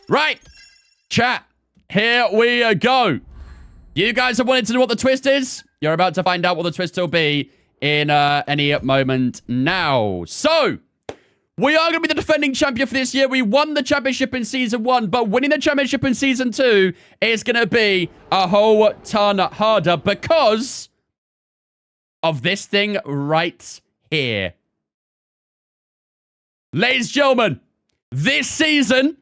Right. Chat. Here we go. You guys have wanted to know what the twist is? You're about to find out what the twist will be in any moment now. So, we are going to be the defending champion for this year. We won the championship in Season 1, but winning the championship in Season 2 is going to be a whole ton harder because of this thing right here. Ladies and gentlemen, this season,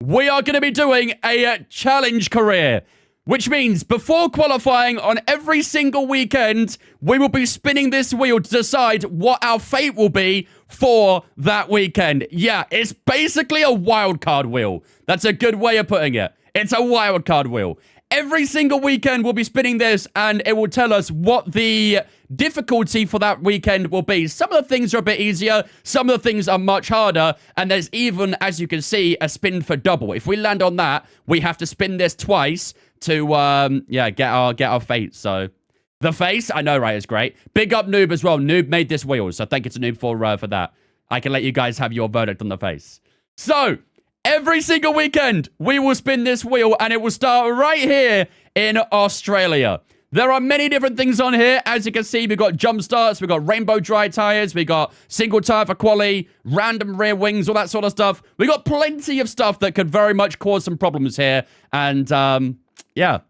we are going to be doing a challenge career, which means before qualifying on every single weekend, we will be spinning this wheel to decide what our fate will be for that weekend. Yeah, it's basically a wildcard wheel. That's a good way of putting it. It's a wildcard wheel. Every single weekend we'll be spinning this, and it will tell us what the difficulty for that weekend will be. Some of the things are a bit easier, some of the things are much harder, and there's even, as you can see, a spin for double. If we land on that, we have to spin this twice to, get our fate. So, the face, I know, right, is great. Big up Noob as well. Noob made this wheel, so thank you to Noob for that. I can let you guys have your verdict on the face. So, every single weekend, we will spin this wheel, and it will start right here in Australia. There are many different things on here. As you can see, we've got jump starts, we've got rainbow dry tires, we got single tire for quali, random rear wings, all that sort of stuff. We got plenty of stuff that could very much cause some problems here. And, yeah.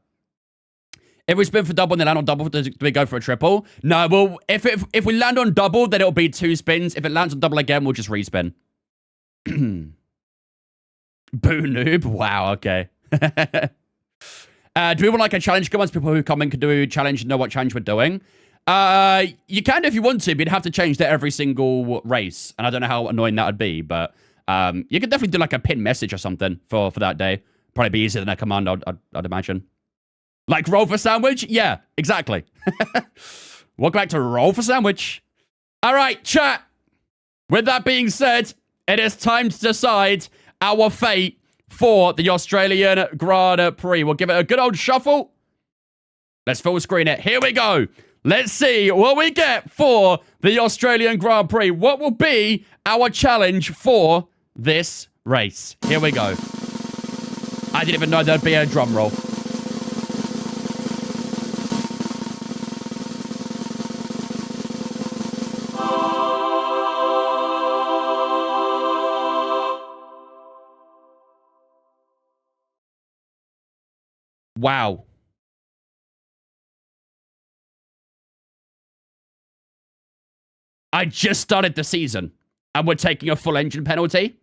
If we spin for double and then land on double, do we go for a triple? No, well, if we land on double, then it'll be 2 spins. If it lands on double again, we'll just respin. Boo Noob? Wow, okay. Do we want like a challenge comments? People who come in can do a challenge and know what challenge we're doing. You can if you want to, but you'd have to change that every single race. And I don't know how annoying that would be, but you could definitely do like a pin message or something for that day. Probably be easier than a command, I'd imagine. Like roll for sandwich? Yeah, exactly. Welcome back to roll for sandwich. All right, chat. With that being said, it is time to decide our fate for the Australian Grand Prix. We'll give it a good old shuffle. Let's full screen it. Here we go. Let's see what we get for the Australian Grand Prix. What will be our challenge for this race? Here we go. I didn't even know there'd be a drum roll. Wow. I just started the season, and we're taking a full engine penalty?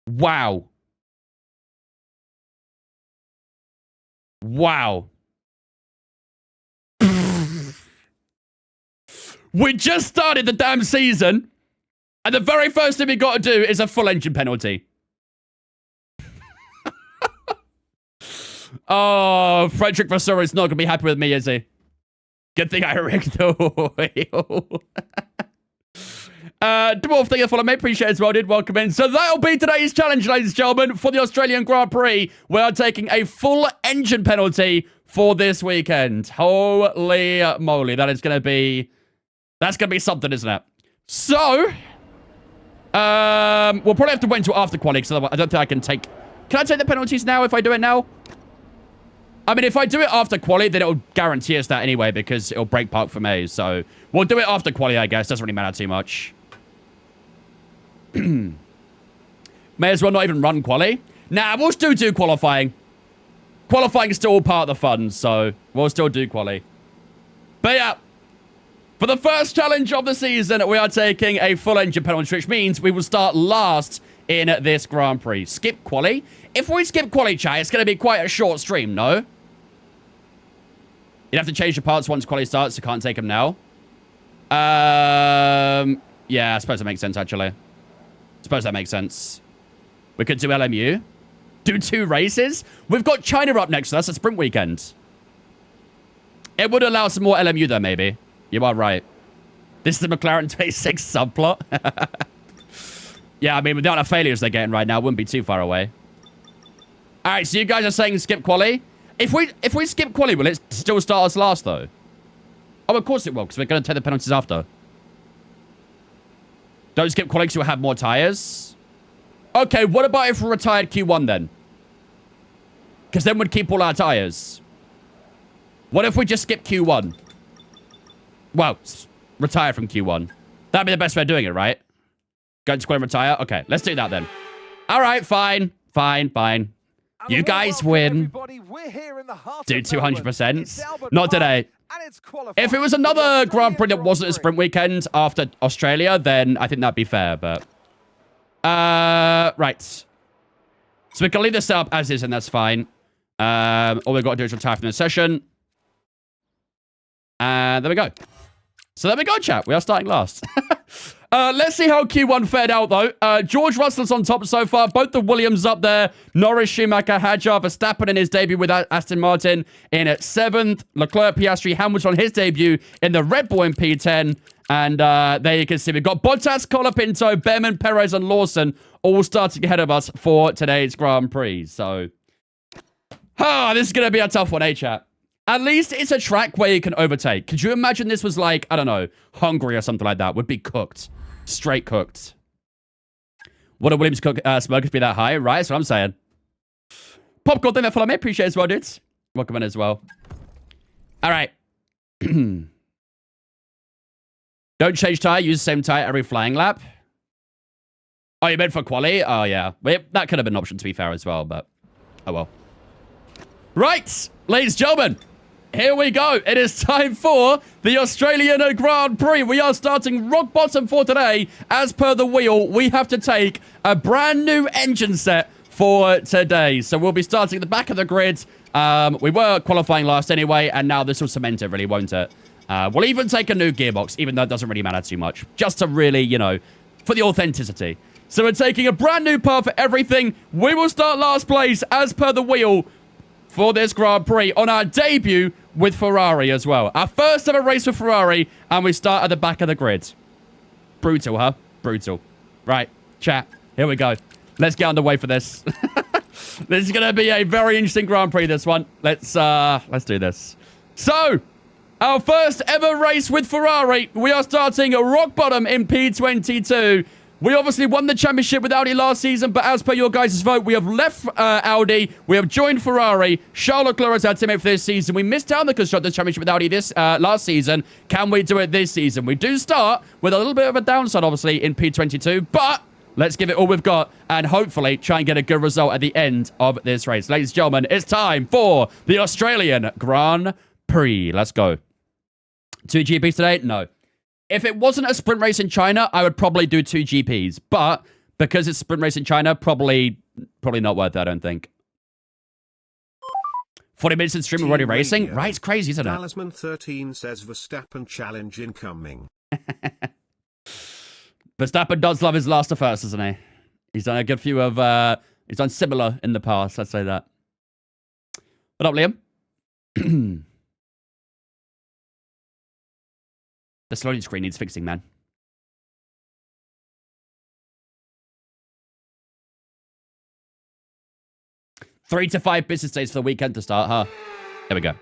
Wow. Wow. We just started the damn season, and the very first thing we got to do is a full engine penalty. Oh, Frederick Vasseur is not going to be happy with me, is he? Good thing I rigged the wheel. Dwarf, thank you for following me. Appreciate it as well, dude. Welcome in. So that'll be today's challenge, ladies and gentlemen, for the Australian Grand Prix. We are taking a full engine penalty for this weekend. Holy moly. That's going to be something, isn't it? So, we'll probably have to wait until after quali, because I don't think I can take... Can I take the penalties now if I do it now? I mean, if I do it after quali, then it'll guarantee us that anyway, because it'll break park for me. So, we'll do it after quali, I guess. Doesn't really matter too much. May as well not even run quali. Nah, we'll still do qualifying. Qualifying is still all part of the fun, so we'll still do quali. But yeah, for the first challenge of the season, we are taking a full engine penalty, which means we will start last in this Grand Prix. Skip quali. If we skip quali, chat, it's going to be quite a short stream, no? You'd have to change the parts once quali starts, so can't take them now. Yeah, I suppose that makes sense, actually. I suppose that makes sense. We could do LMU. Do 2 races. We've got China up next, so that's a sprint weekend. It would allow some more LMU, though, maybe. You are right. This is the McLaren 26 subplot. Yeah, I mean, with the amount of failures they're getting right now, it wouldn't be too far away. All right, so you guys are saying skip quali. If we skip quali, will it still start us last, though? Oh, of course it will, because we're going to take the penalties after. Don't skip quali because you'll have more tires. Okay, what about if we retired Q1 then? Because then we'd keep all our tires. What if we just skip Q1? Well, retire from Q1. That'd be the best way of doing it, right? Go to square and retire? Okay, let's do that then. All right, fine. You guys win. Do 200%. Not today. If it was another Grand Prix that wasn't a sprint weekend after Australia, then I think that'd be fair, but... right. So we can leave this up as is, and that's fine. All we've got to do is retire from the session. And there we go. So there we go, chat. We are starting last. Let's see how Q1 fared out, though. George Russell's on top so far. Both the Williams up there. Norris, Schumacher, Hadjar, Verstappen in his debut with Aston Martin in at 7th. Leclerc, Piastri, Hamilton on his debut in the Red Bull in P10. And there you can see we've got Bottas, Colapinto, Behrman, Perez, and Lawson all starting ahead of us for today's Grand Prix. So, this is going to be a tough one, chat? At least it's a track where you can overtake. Could you imagine this was like, I don't know, Hungary or something like that? Would be cooked. Straight cooked. Would a Williams smokers be that high? Right, that's what I'm saying. Popcorn, thank you for following me. Appreciate it as well, dudes. Welcome in as well. All right. Don't change tire. Use the same tire every flying lap. Oh, you meant for quali? Oh, yeah. Well, that could have been an option, to be fair, as well, but... oh, well. Right, ladies and gentlemen. Here we go. It is time for the Australian Grand Prix. We are starting rock bottom for today. As per the wheel, we have to take a brand new engine set for today. So we'll be starting at the back of the grid. We were qualifying last anyway, and now this will cement it, really, won't it? We'll even take a new gearbox, even though it doesn't really matter too much. Just to really, you know, for the authenticity. So we're taking a brand new part for everything. We will start last place, as per the wheel, for this Grand Prix on our debut with Ferrari as well. Our first ever race with Ferrari, and we start at the back of the grid. Brutal, huh? Brutal. Right, chat, here we go. Let's get underway for this. This is going to be a very interesting Grand Prix, this one. Let's do this. So, our first ever race with Ferrari. We are starting at rock bottom in P22. We obviously won the championship with Audi last season, but as per your guys' vote, we have left Audi. We have joined Ferrari. Charles Leclerc is our teammate for this season. We missed out on the Constructors' Championship with Audi this last season. Can we do it this season? We do start with a little bit of a downside, obviously, in P22, but let's give it all we've got and hopefully try and get a good result at the end of this race. Ladies and gentlemen, it's time for the Australian Grand Prix. Let's go. 2 GPs today? No. If it wasn't a sprint race in China, I would probably do 2 GPs. But because it's a sprint race in China, probably not worth it, I don't think. 40 minutes in stream already racing? Right, it's crazy, isn't it? Talisman 13 says Verstappen challenge incoming. Verstappen does love his last to first, doesn't he? He's done a good few of... he's done similar in the past, let's say that. What up, Liam? The loading screen needs fixing, man. Three to 5 business days for the weekend to start, huh? There we go.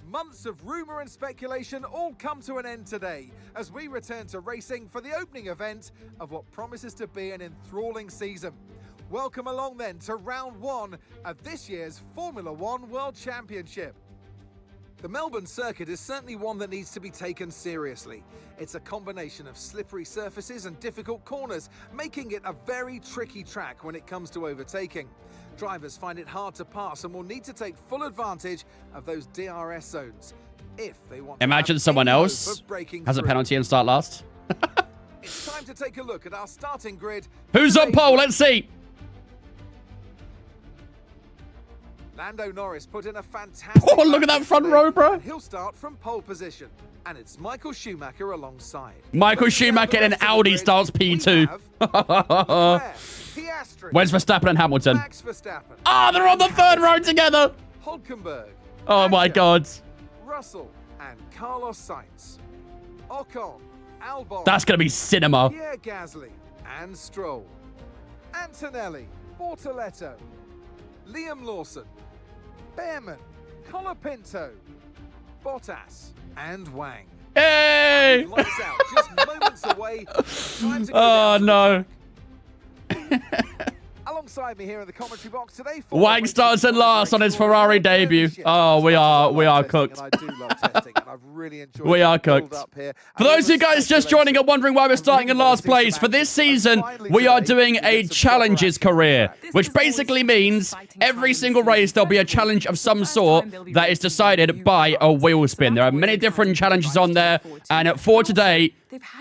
Months of rumour and speculation all come to an end today as we return to racing for the opening event of what promises to be an enthralling season. Welcome along then to round 1 of this year's Formula One World Championship. The Melbourne circuit is certainly one that needs to be taken seriously. It's a combination of slippery surfaces and difficult corners, making it a very tricky track when it comes to overtaking. Drivers find it hard to pass and will need to take full advantage of those DRS zones if they want. Imagine someone else has a penalty and start last. It's time to take a look at our starting grid. Who's on pole? Let's see. Lando Norris put in a fantastic... Oh, look at that front row, bro. He'll start from pole position. And it's Michael Schumacher alongside. Michael Schumacher in an Audi starts P2. Where's Verstappen and Hamilton? Max Verstappen. Ah, they're on the 3rd row together. Hulkenberg. Oh, my God. Russell and Carlos Sainz. Ocon. Albon. That's going to be cinema. Pierre Gasly and Stroll. Antonelli. Bortoletto. Liam Lawson. Behrman, Colapinto, Bottas, and Wang. Hey! Lights out, just moments away. Time to go Oh, down to the no. track. Alongside me here in the commentary box today, Wang starts in last on his Ferrari debut. Oh, we are cooked. I do love testing, and I've really enjoyed We are the build cooked. up here. For those of you guys just joining and wondering why we're starting in last place, for this season, we are doing a challenges career, which basically means every single race there'll be a challenge of some sort that is decided by a wheel spin. There are many different challenges on there, and for today,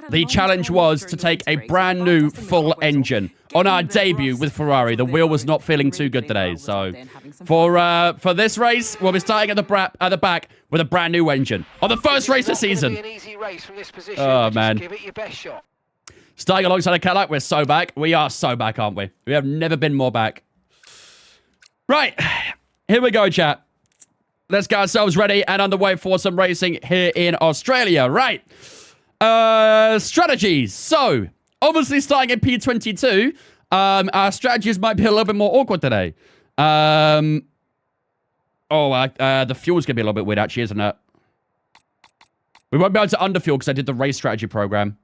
the challenge was to take a brand new full engine. On our debut with Ferrari, the wheel was not feeling too good today, so for this race, we'll be starting at the back with a brand new engine on the first race of the season. Oh man! Give it your best shot. Starting alongside a Cadillac, we're so back. We are so back, aren't we? We have never been more back. Right, here we go, chat. Let's get ourselves ready and underway for some racing here in Australia. Right, strategies. So, obviously starting in P22, our strategies might be a little bit more awkward today. The fuel's gonna be a little bit weird, actually, isn't it? We won't be able to underfuel because I did the race strategy program.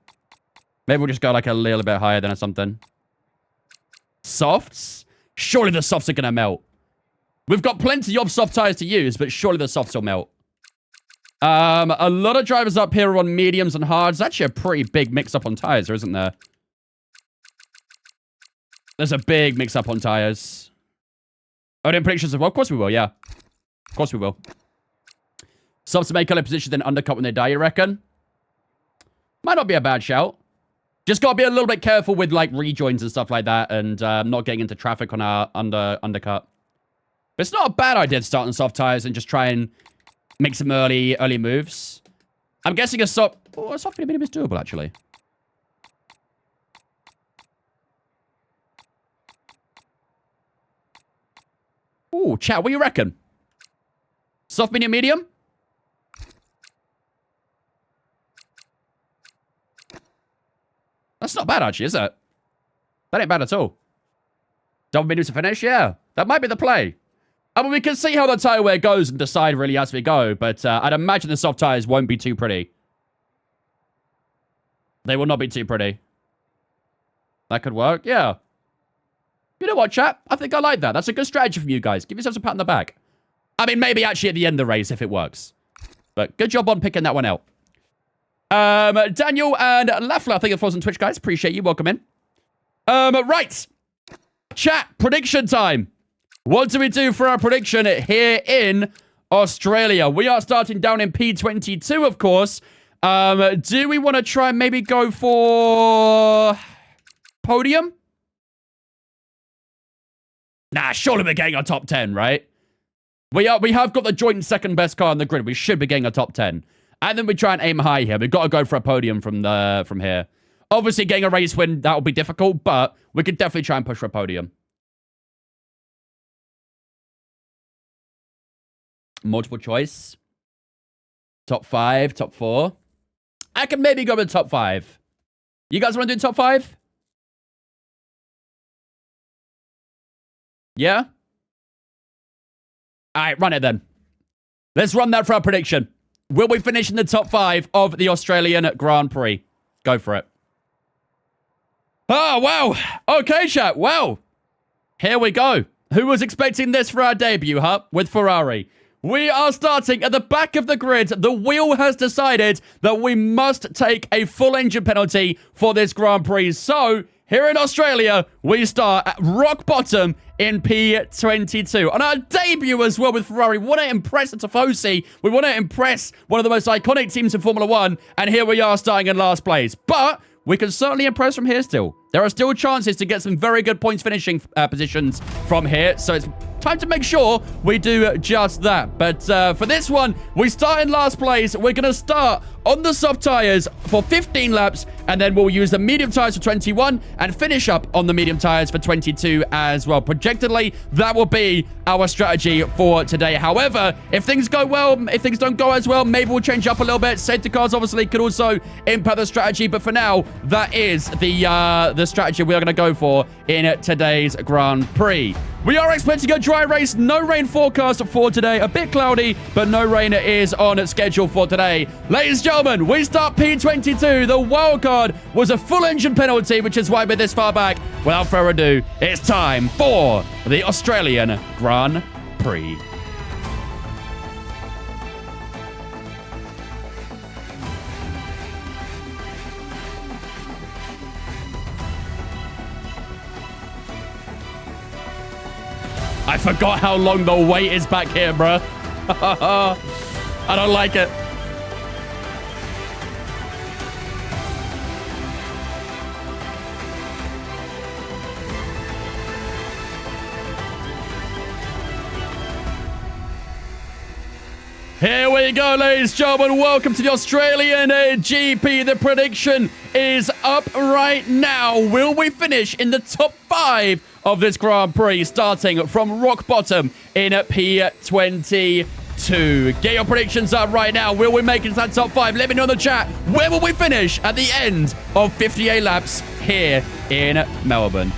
Maybe we'll just go like a little bit higher than or something. Softs? Surely the softs are gonna melt. We've got plenty of soft tires to use, but surely the softs will melt. A lot of drivers up here are on mediums and hards. It's actually a pretty big mix-up on tires, isn't there? There's a big mix-up on tires. Oh, then predictions as well? Of course we will, yeah. Of course we will. Softs to make early position, then undercut when they die, you reckon? Might not be a bad shout. Just gotta be a little bit careful with, like, rejoins and stuff like that, and not getting into traffic on our undercut. But it's not a bad idea to start on soft tires and just try and make some early moves. I'm guessing a soft medium is doable, actually. Ooh, chat, what do you reckon? Soft, medium, medium? That's not bad, actually, is it? That ain't bad at all. Double medium to finish? Yeah, that might be the play. I mean, we can see how the tire wear goes and decide really as we go, but I'd imagine the soft tires won't be too pretty. They will not be too pretty. That could work, yeah. You know what, chat? I think I like that. That's a good strategy from you guys. Give yourselves a pat on the back. I mean, maybe actually at the end of the race if it works. But good job on picking that one out. Daniel and Lafla, thank you for on Twitch, guys. Appreciate you. Welcome in. Right. Chat, prediction time. What do we do for our prediction here in Australia? We are starting down in P22, of course. Do we want to try and maybe go for podium? Nah, surely we're getting a top 10, right? We have got the joint second best car on the grid. We should be getting a top 10. And then we try and aim high here. We've got to go for a podium from here. Obviously, getting a race win, that will be difficult, but we could definitely try and push for a podium. Multiple choice. Top 5, top 4. I can maybe go with top 5. You guys want to do top 5? Yeah? Alright, run it then. Let's run that for our prediction. Will we finish in the top 5 of the Australian Grand Prix? Go for it. Oh, wow. Okay, chat. Wow. Here we go. Who was expecting this for our debut, huh? With Ferrari. We are starting at the back of the grid. The wheel has decided that we must take a full engine penalty for this Grand Prix. So, here in Australia, we start at rock bottom in P22. On our debut as well with Ferrari, we want to impress Tifosi. We want to impress one of the most iconic teams in Formula 1. And here we are starting in last place. But we can certainly impress from here still. There are still chances to get some very good points finishing positions from here. So it's time to make sure we do just that. But for this one, we start in last place. We're going to start on the soft tires for 15 laps, and then we'll use the medium tires for 21 and finish up on the medium tires for 22 as well. Projectedly, that will be our strategy for today. However, if things go well, if things don't go as well, maybe we'll change up a little bit. Safety cars obviously could also impact the strategy, but for now, that is the strategy we are going to go for in today's Grand Prix. We are expecting a dry race. No rain forecast for today. A bit cloudy, but no rain is on schedule for today. Ladies and gentlemen, we start P22. The wildcard was a full engine penalty, which is why we're this far back. Without further ado, it's time for the Australian Grand Prix. I forgot how long the wait is back here, bruh. I don't like it. Here we go, ladies and gentlemen. Welcome to the Australian GP. The prediction is up right now. Will we finish in the top 5 of this Grand Prix, starting from rock bottom in P22? Get your predictions up right now. Will we make it to that top 5? Let me know in the chat. Where will we finish at the end of 58 laps here in Melbourne?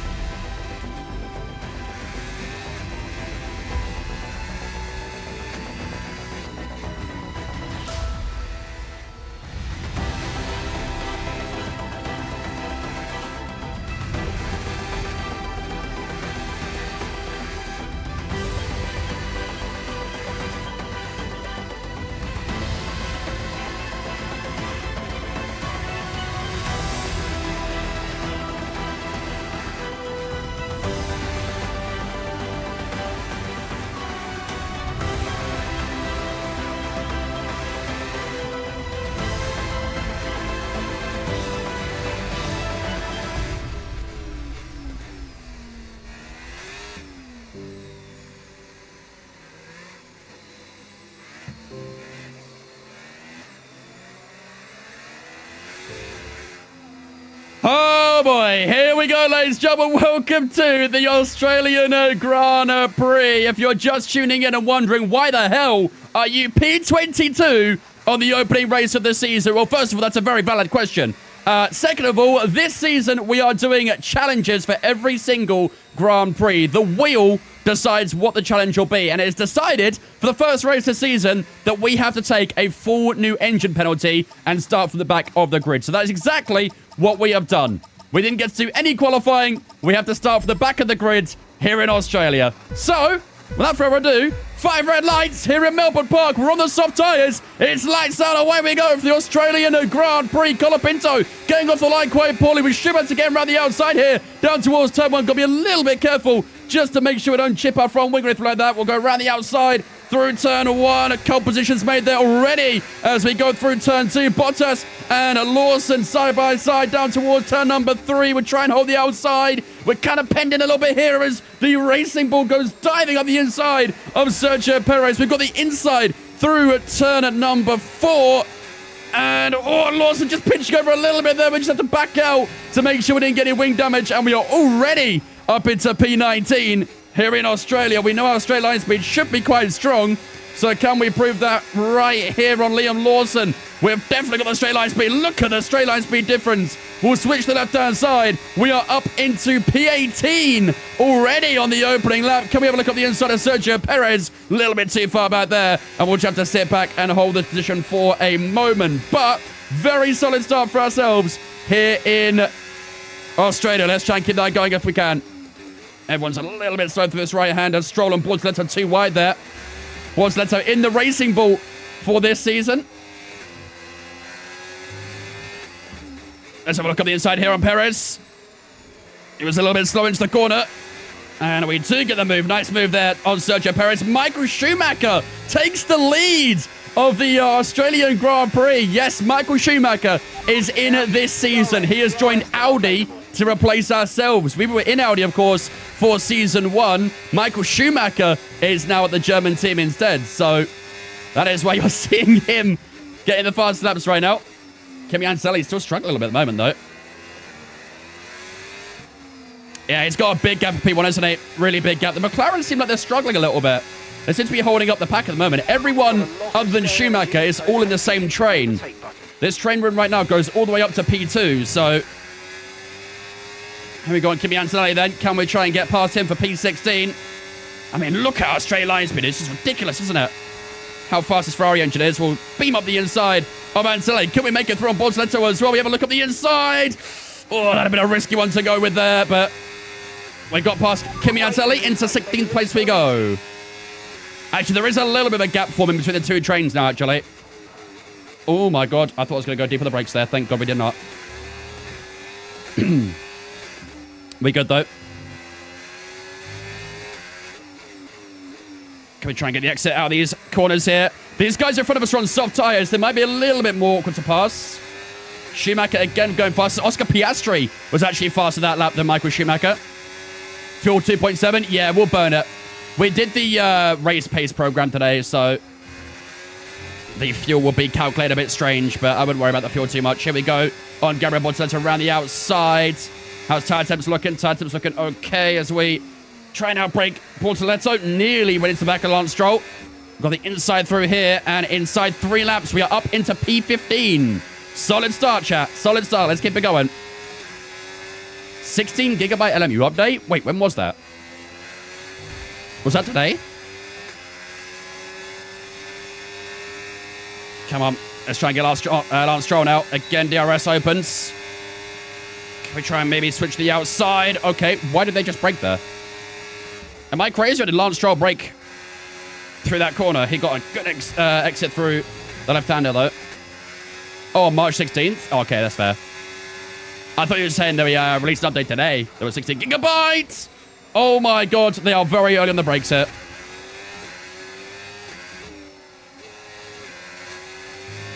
Oh boy, here we go, ladies and gentlemen. Welcome to the Australian Grand Prix. If you're just tuning in and wondering why the hell are you P22 on the opening race of the season, well, first of all, that's a very valid question. Second of all, this season we are doing challenges for every single Grand Prix. The wheel decides what the challenge will be, and it is decided for the first race of the season that we have to take a full new engine penalty and start from the back of the grid. So that is exactly what we have done. We didn't get to do any qualifying. We have to start from the back of the grid here in Australia. So, without further ado, 5 red lights here in Melbourne Park. We're on the soft tyres. It's lights out. Away we go for the Australian Grand Prix. Colapinto getting off the line quite poorly. We should have to get around the outside here. Down towards turn 1. Got to be a little bit careful just to make sure we don't chip our front wing or anything like that. We'll go around the outside through turn 1. A couple positions made there already as we go through turn 2. Bottas and Lawson side by side down towards turn number 3. We'll try and hold the outside. We're kind of pending a little bit here as the racing ball goes diving up the inside of Sergio Perez. We've got the inside through turn number 4. And, Lawson just pitching over a little bit there. We just have to back out to make sure we didn't get any wing damage. And we are already up into P19 here in Australia. We know our straight line speed should be quite strong. So can we prove that right here on Liam Lawson? We've definitely got the straight line speed. Look at the straight line speed difference. We'll switch to the left-hand side. We are up into P18 already on the opening lap. Can we have a look at the inside of Sergio Perez? A little bit too far back there. And we'll just have to sit back and hold this position for a moment. But very solid start for ourselves here in Australia. Let's try and keep that going if we can. Everyone's a little bit slow through this right-hander. Stroll and Bortoleto too wide there. Bortoleto in the racing ball for this season. Let's have a look at the inside here on Perez. He was a little bit slow into the corner. And we do get the move. Nice move there on Sergio Perez. Michael Schumacher takes the lead of the Australian Grand Prix. Yes, Michael Schumacher is in this season. He has joined Audi to replace ourselves. We were in Audi, of course, for season 1. Michael Schumacher is now at the German team instead. So that is why you're seeing him getting the fast laps right now. Kimi Anselli's still struggling a little bit at the moment, though. Yeah, he's got a big gap for P1, hasn't he? Really big gap. The McLaren seem like they're struggling a little bit. They seem to be holding up the pack at the moment. Everyone other than Schumacher is all in the same train. This train run right now goes all the way up to P2, so here we go on Kimi Antonelli then. Can we try and get past him for P16? I mean, look at our straight line speed. It's just ridiculous, isn't it? How fast this Ferrari engine is. We'll beam up the inside of Anselli. Can we make it through on Bortoletto as well? We have a look up the inside. Oh, that'd have been a risky one to go with there, but we got past Kimi Anselli. Into 16th place we go. Actually, there is a little bit of a gap forming between the two trains now, actually. Oh, my God. I thought I was going to go deep on the brakes there. Thank God we did not. We good, though. Can we try and get the exit out of these corners here? These guys in front of us are on soft tyres. They might be a little bit more awkward to pass. Schumacher again going fast. Oscar Piastri was actually faster that lap than Michael Schumacher. Fuel 2.7. Yeah, we'll burn it. We did the race pace program today, so the fuel will be calculated a bit strange, but I wouldn't worry about the fuel too much. Here we go on Gabriel Bortoletto around the outside. How's tire temps looking? Tire temps looking okay as we try and outbrake Bortoletto. Nearly went into the back of Lance Stroll. Got the inside through here, and inside 3 laps, we are up into P15. Solid start, chat. Solid start. Let's keep it going. 16 gigabyte LMU update? Wait, when was that? Was that today? Come on. Let's try and get Lance Stroll now. Again, DRS opens. Can we try and maybe switch the outside? Okay, why did they just brake there? Am I crazy, or did Lance Stroll brake through that corner? He got a good exit through the left-hander, though. Oh, March 16th? Oh, okay, that's fair. I thought you were saying that we released an update today. There was 16 gigabytes. Oh, my God. They are very early on the brakes here.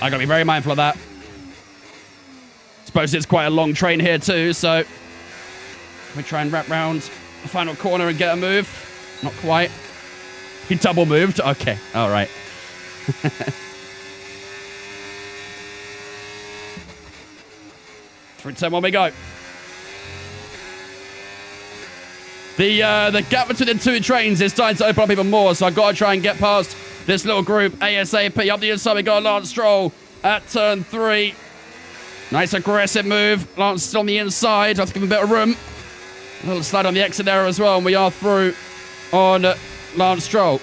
I got to be very mindful of that. Suppose it's quite a long train here, too, so can we try and wrap round the final corner and get a move? Not quite. He double moved. Okay. All right. Through 10 when we go. The gap between the two trains is starting to open up even more, so I've got to try and get past this little group ASAP. Up the inside, we got Lance Stroll at turn 3. Nice aggressive move. Lance still on the inside. I have to give him a bit of room. A little slide on the exit there as well, and we are through on Lance Stroll.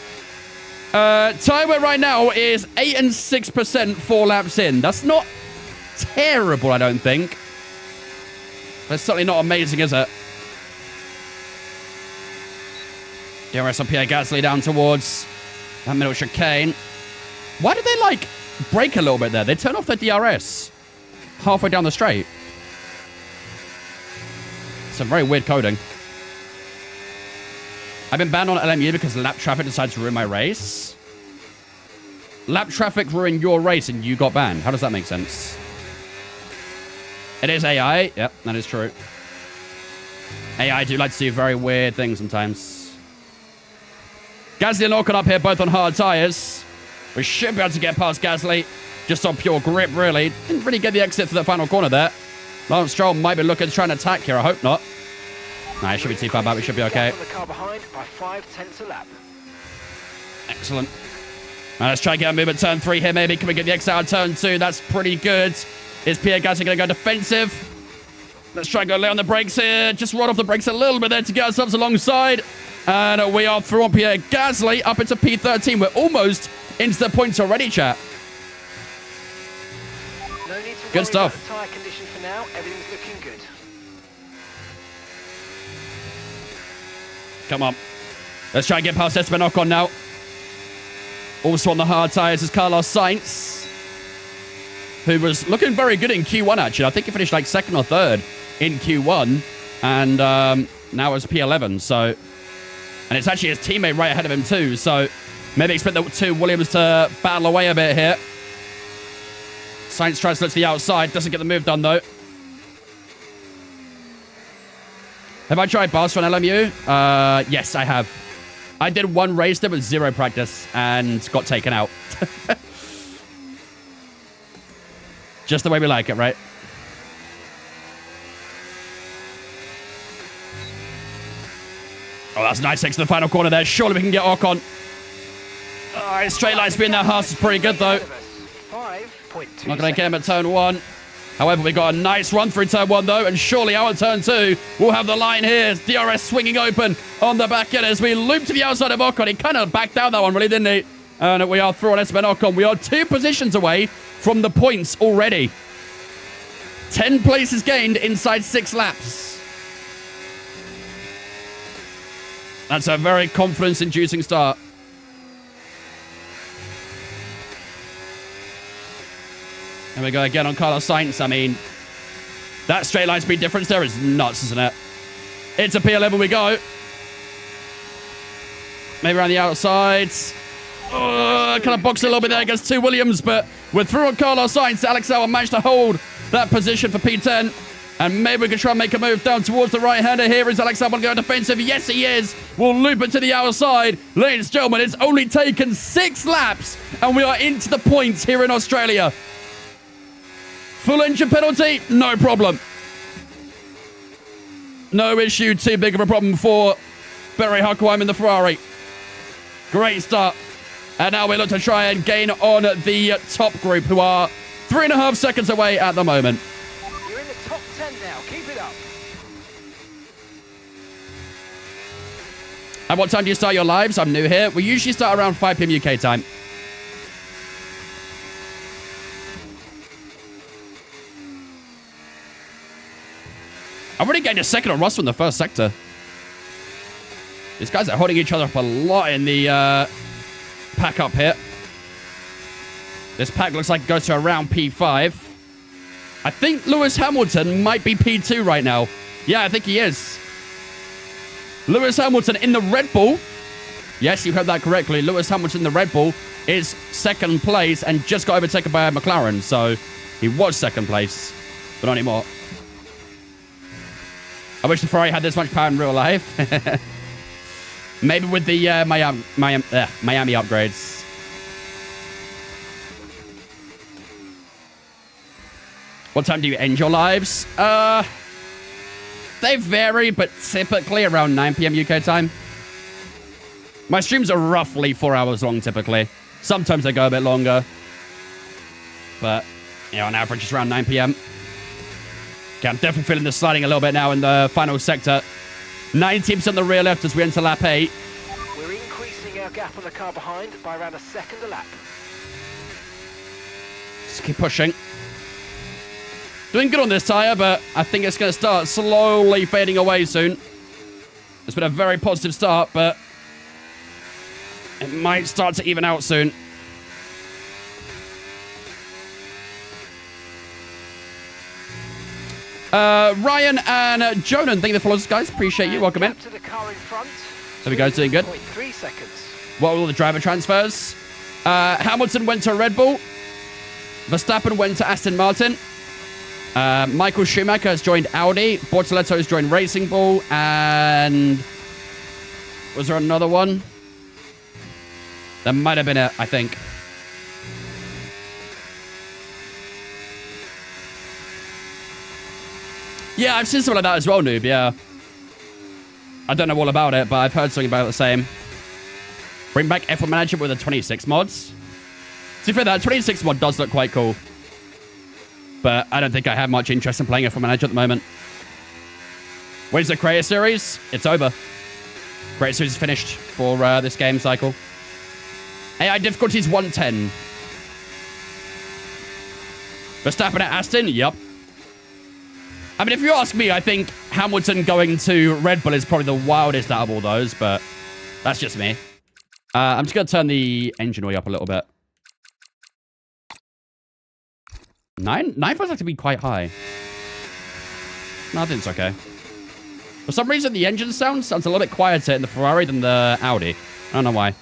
Time we're right now is 8 and 6% 4 laps in. That's not terrible, I don't think. But it's certainly not amazing, is it? DRS on Pierre Gasly down towards that middle chicane. Why did they, like, brake a little bit there? They turned off the DRS halfway down the straight. It's a very weird coding. I've been banned on LMU because lap traffic decided to ruin my race. Lap traffic ruined your race and you got banned. How does that make sense? It is AI. Yep, that is true. AI do like to do very weird things sometimes. Gasly and Ocon up here, both on hard tyres. We should be able to get past Gasly. Just on pure grip, really. Didn't really get the exit for the final corner there. Lance Stroll might be looking to try and attack here. I hope not. Nah, it should be too far back. We should be okay. The car behind by 5/10 a lap. Excellent. Now let's try and get a move at turn 3 here, maybe. Can we get the exit out of turn 2? That's pretty good. Is Pierre Gasly going to go defensive? Let's try and go lay on the brakes here. Just run off the brakes a little bit there to get ourselves alongside. And we are through on Pierre Gasly up into P13. We're almost into the points already, chat. No need to Good worry stuff. about the tyre condition for now. Everything's looking good. Come on. Let's try and get past Esteban Ocon now. Also on the hard tyres is Carlos Sainz, who was looking very good in Q1, actually. I think he finished like 2nd or 3rd in Q1. And now it's P11, so... And it's actually his teammate right ahead of him, too. So maybe expect the two Williams to battle away a bit here. Sainz tries to look to the outside. Doesn't get the move done, though. Have I tried bars for an LMU? Yes, I have. I did one race there with 0 practice and got taken out. Just the way we like it, right? Oh, that's a nice exit to the final corner there. Surely we can get Ocon. Straight line speed in that Haas is pretty good, though. 5.2 Not going to get him at turn 1. However, we got a nice run through turn 1, though, and surely our turn 2 will have the line here. DRS swinging open on the back end as we loop to the outside of Ocon. He kind of backed down that one, really, didn't he? And we are through on Esteban Ocon. We are 2 positions away from the points already. 10 places gained inside 6 laps. That's a very confidence-inducing start. There we go again on Carlos Sainz. I mean, that straight line speed difference there is nuts, isn't it? Into P11 we go. Maybe around the outside. Kind of boxed a little bit there against 2 Williams, but we're through on Carlos Sainz. Alex Albon managed to hold that position for P10. And maybe we can try and make a move down towards the right-hander here. Is Alex Albon going defensive? Yes, he is. We'll loop it to the outside. Ladies and gentlemen, it's only taken 6 laps, and we are into the points here in Australia. Full engine penalty, no problem. No issue, too big of a problem for Barry Huckheim in the Ferrari. Great start. And now we look to try and gain on the top group, who are 3.5 seconds away at the moment. You're in the top 10 now. Keep it up. At what time do you start your lives? I'm new here. We usually start around 5 p.m. UK time. I've already gained a second on Russell in the first sector. These guys are holding each other up a lot in the pack up here. This pack looks like it goes to around P5. I think Lewis Hamilton might be P2 right now. Yeah, I think he is. Lewis Hamilton in the Red Bull. Yes, you heard that correctly. Lewis Hamilton in the Red Bull is second place and just got overtaken by a McLaren. So he was second place, but not anymore. I wish the Ferrari had this much power in real life. Maybe with the Miami upgrades. What time do you end your lives? They vary, but typically around 9 p.m. UK time. My streams are roughly 4 hours long, typically. Sometimes they go a bit longer. But, you know, on average, it's around 9 p.m. Okay, I'm definitely feeling the sliding a little bit now in the final sector. 19% on the rear left as we enter lap 8. We're increasing our gap on the car behind by around a second a lap. Just keep pushing. Doing good on this tyre, but I think it's going to start slowly fading away soon. It's been a very positive start, but it might start to even out soon. Ryan and Jonan, thank you for followers, guys. Appreciate you. Welcome in. To the car in front. So you guys doing good? 3 seconds. What were all the driver transfers? Hamilton went to Red Bull. Verstappen went to Aston Martin. Michael Schumacher has joined Audi. Bortoletto has joined Racing Bull. And was there another one? There might have been it, I think. Yeah, I've seen something like that as well, Noob, yeah. I don't know all about it, but I've heard something about it the same. Bring back F1 Manager with the 26 mods. To be fair, that 26 mod does look quite cool. But I don't think I have much interest in playing F1 Manager at the moment. When's the Creator Series? It's over. Creator Series is finished for this game cycle. AI difficulty is 110. Verstappen at Aston? Yup. I mean, if you ask me, I think Hamilton going to Red Bull is probably the wildest out of all those, but that's just me. I'm just going to turn the engine oil up a little bit. 9 feels like to be quite high. No, I think it's okay. For some reason, the engine sounds a little bit quieter in the Ferrari than the Audi. I don't know why.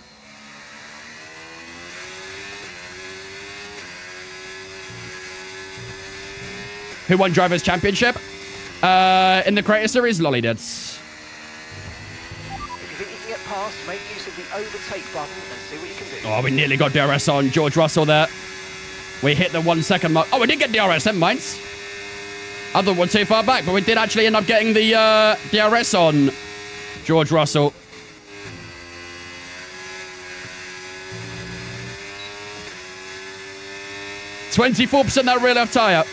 Who won Drivers' Championship? In the Creator Series, Lolly did. If you think you can get past, make use of the overtake button and see what you can do. Oh, we nearly got DRS on George Russell there. We hit the 1 second mark. Oh, we did get DRS, never mind. I thought we're too far back, but we did actually end up getting the DRS on George Russell. ...24% that rear left tyre.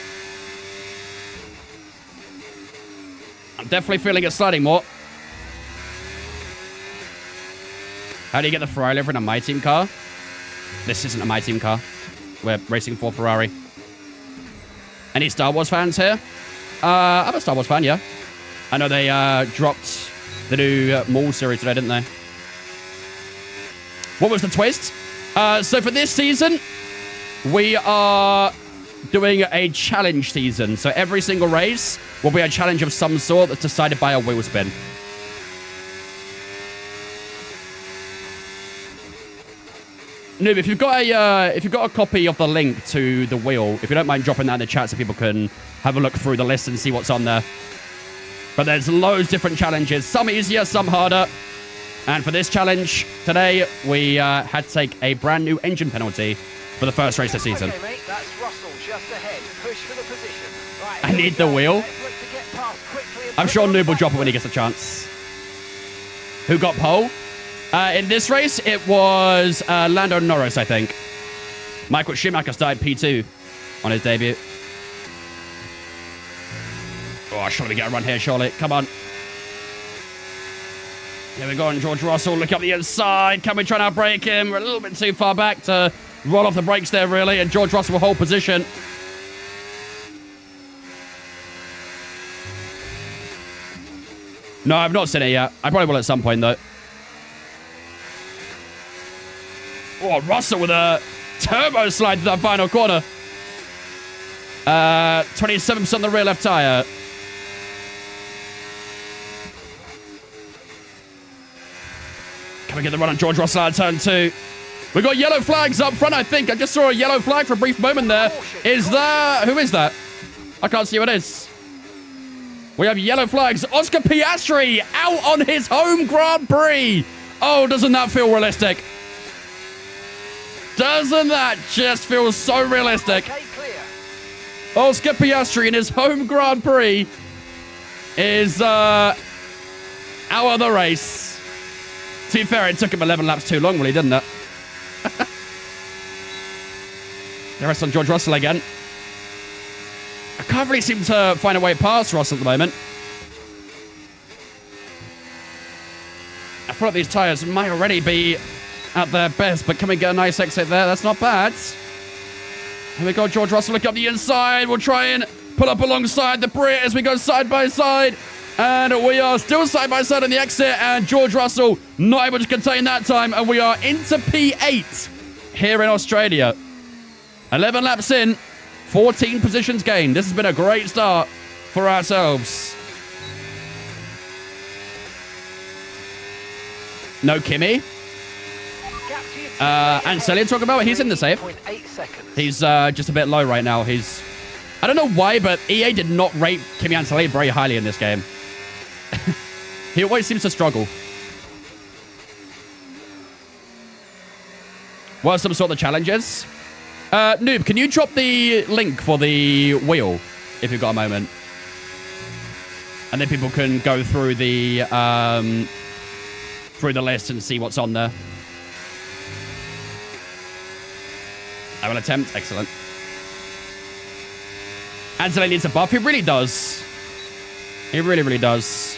I'm definitely feeling it sliding more. How do you get the Ferrari livery in a My Team car? This isn't a My Team car. We're racing for Ferrari. Any Star Wars fans here? I'm a Star Wars fan, yeah. I know they dropped the new Maul series today, didn't they? What was the twist? So for this season, we are doing a challenge season. So every single race will be a challenge of some sort that's decided by a wheel spin. Noob, if you've got a copy of the link to the wheel, if you don't mind dropping that in the chat so people can have a look through the list and see what's on there. But there's loads of different challenges, some easier, some harder. And for this challenge today, we had to take a brand new engine penalty for the first race of the season. Okay, mate, that's Russell just ahead. Push for the position. Right, I need the wheel. Let's look to get past quickly and I'm put sure on Noob will the drop it when he gets a chance. Who got pole? In this race, it was Lando Norris, I think. Michael Schumacher started P2 on his debut. Oh, surely we get a run here, surely. Come on. Here we go, and George Russell, look up the inside. Can we try and outbrake him? We're a little bit too far back to roll off the brakes there, really, and George Russell will hold position. No, I've not seen it yet. I probably will at some point, though. Oh, Russell with a turbo slide to that final corner. 27% on the rear left tyre. Can we get the run on George Russell out of turn 2? We got yellow flags up front, I think. I just saw a yellow flag for a brief moment there. Is that... Who is that? I can't see who it is. We have yellow flags. Oscar Piastri out on his home Grand Prix. Oh, doesn't that feel realistic? Doesn't that just feel so realistic? Okay, clear. Oscar Piastri in his home Grand Prix is out of the race. To be fair, it took him 11 laps too long, really, didn't it? The rest on George Russell again. I can't really seem to find a way past Russell at the moment. I feel like these tyres might already be at their best, but can we get a nice exit there? That's not bad. Here we go, George Russell, look up the inside. We'll try and pull up alongside the Brit as we go side by side. And we are still side by side on the exit, and George Russell not able to contain that time, and we are into P8 here in Australia. 11 laps in, 14 positions gained. This has been a great start for ourselves. No Kimi. Anselli talk about it. He's in the safe. He's just a bit low right now. I don't know why, but EA did not rate Kimi Anselli very highly in this game. He always seems to struggle. What are some sort of challenges? Noob, can you drop the link for the wheel if you've got a moment? And then people can go through the list and see what's on there. I will attempt. Excellent. Anselli needs a buff. He really does. He really, really does.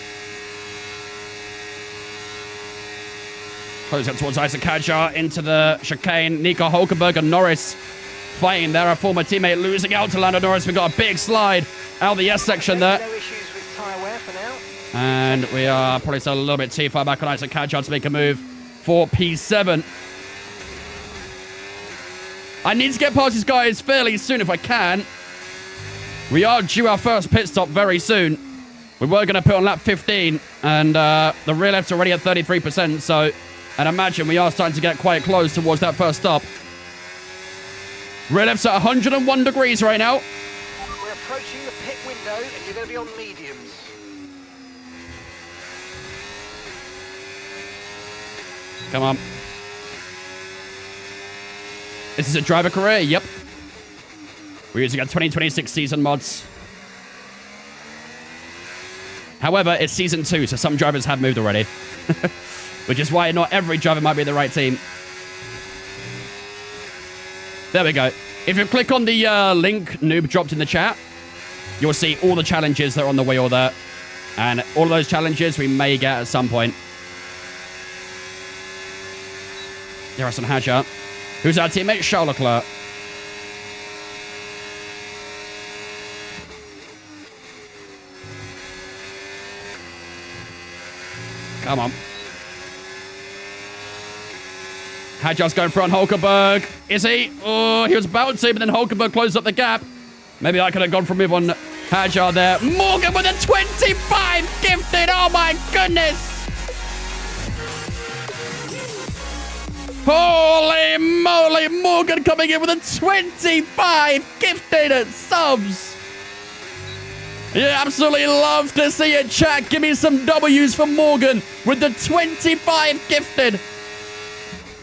Close up towards Isaac Kadjar into the chicane. Nico Hulkenberg and Norris fighting there. Our former teammate losing out to Lando Norris. We've got a big slide out of the S section there. No issues with tyre wear for now. And we are probably still a little bit too far back on Isaac Kadjar to make a move for P7. I need to get past these guys fairly soon if I can. We are due our first pit stop very soon. We were going to put on lap 15, and the rear left's already at 33%, so I'd imagine we are starting to get quite close towards that first stop. Rear left's at 101 degrees right now. We're approaching the pit window, and you're going to be on mediums. Come on. This is a driver career? Yep. We're using our 2026 season mods. However, it's season 2, so some drivers have moved already. Which is why not every driver might be the right team. There we go. If you click on the link Noob dropped in the chat, you'll see all the challenges that are on the wheel there. And all of those challenges we may get at some point. There some Hadja. Who's our teammate? Charles Leclerc. Come on. Hadja's going front Hulkenberg. Is he? Oh, he was about to, but then Hulkenberg closed up the gap. Maybe I could have gone for move on Hadja there. Morgan with a 25 gifted. Oh my goodness. Holy moly. Morgan coming in with a 25 gifted subs. You absolutely love to see it, chat. Give me some W's for Morgan with the 25 gifted.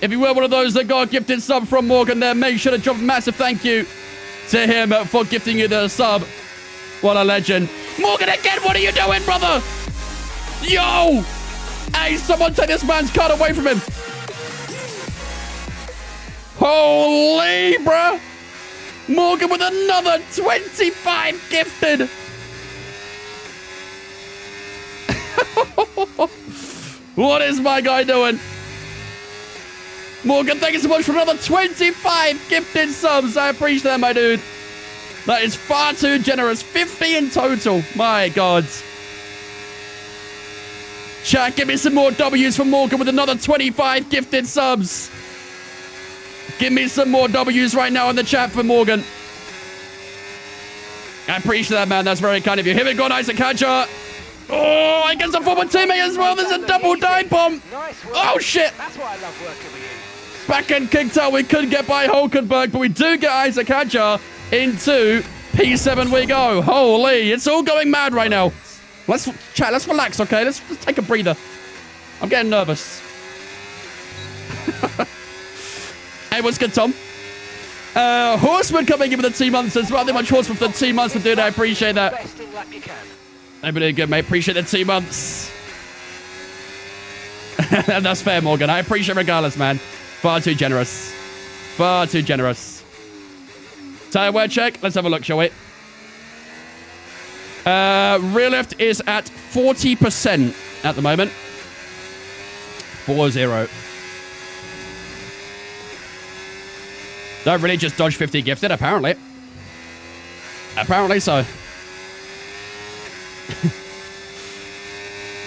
If you were one of those that got a gifted sub from Morgan there, make sure to drop a massive thank you to him for gifting you the sub. What a legend. Morgan again, what are you doing, brother? Yo! Hey, someone take this man's card away from him. Holy, bruh. Morgan with another 25 gifted. What is my guy doing? Morgan, thank you so much for another 25 gifted subs. I appreciate that, my dude. That is far too generous. 50 in total. My God. Chat, give me some more W's for Morgan with another 25 gifted subs. Give me some more W's right now in the chat for Morgan. I appreciate that, man. That's very kind of you. Here we go, Isaac Hadja. Oh, against a former teammate as well. There's a double dive bomb. Nice work. Oh, shit. That's why I love working with you. Back end kicked out. We couldn't get by Hulkenberg, but we do get Isaac Hadja into P7 we go. Holy, it's all going mad right now. Let's relax, okay? Let's take a breather. I'm getting nervous. Hey, what's good, Tom? Horseman coming in with the 2 months as well. I think much Horseman for the 2 months for doing. I appreciate that. Best in lap you can. Everybody good, mate. Appreciate the 2 months. That's fair, Morgan. I appreciate it regardless, man. Far too generous. Far too generous. Tire wear check. Let's have a look, shall we? Rear lift is at 40% at the moment. 4-0. Don't really just dodge 50 gifted, apparently. Apparently so.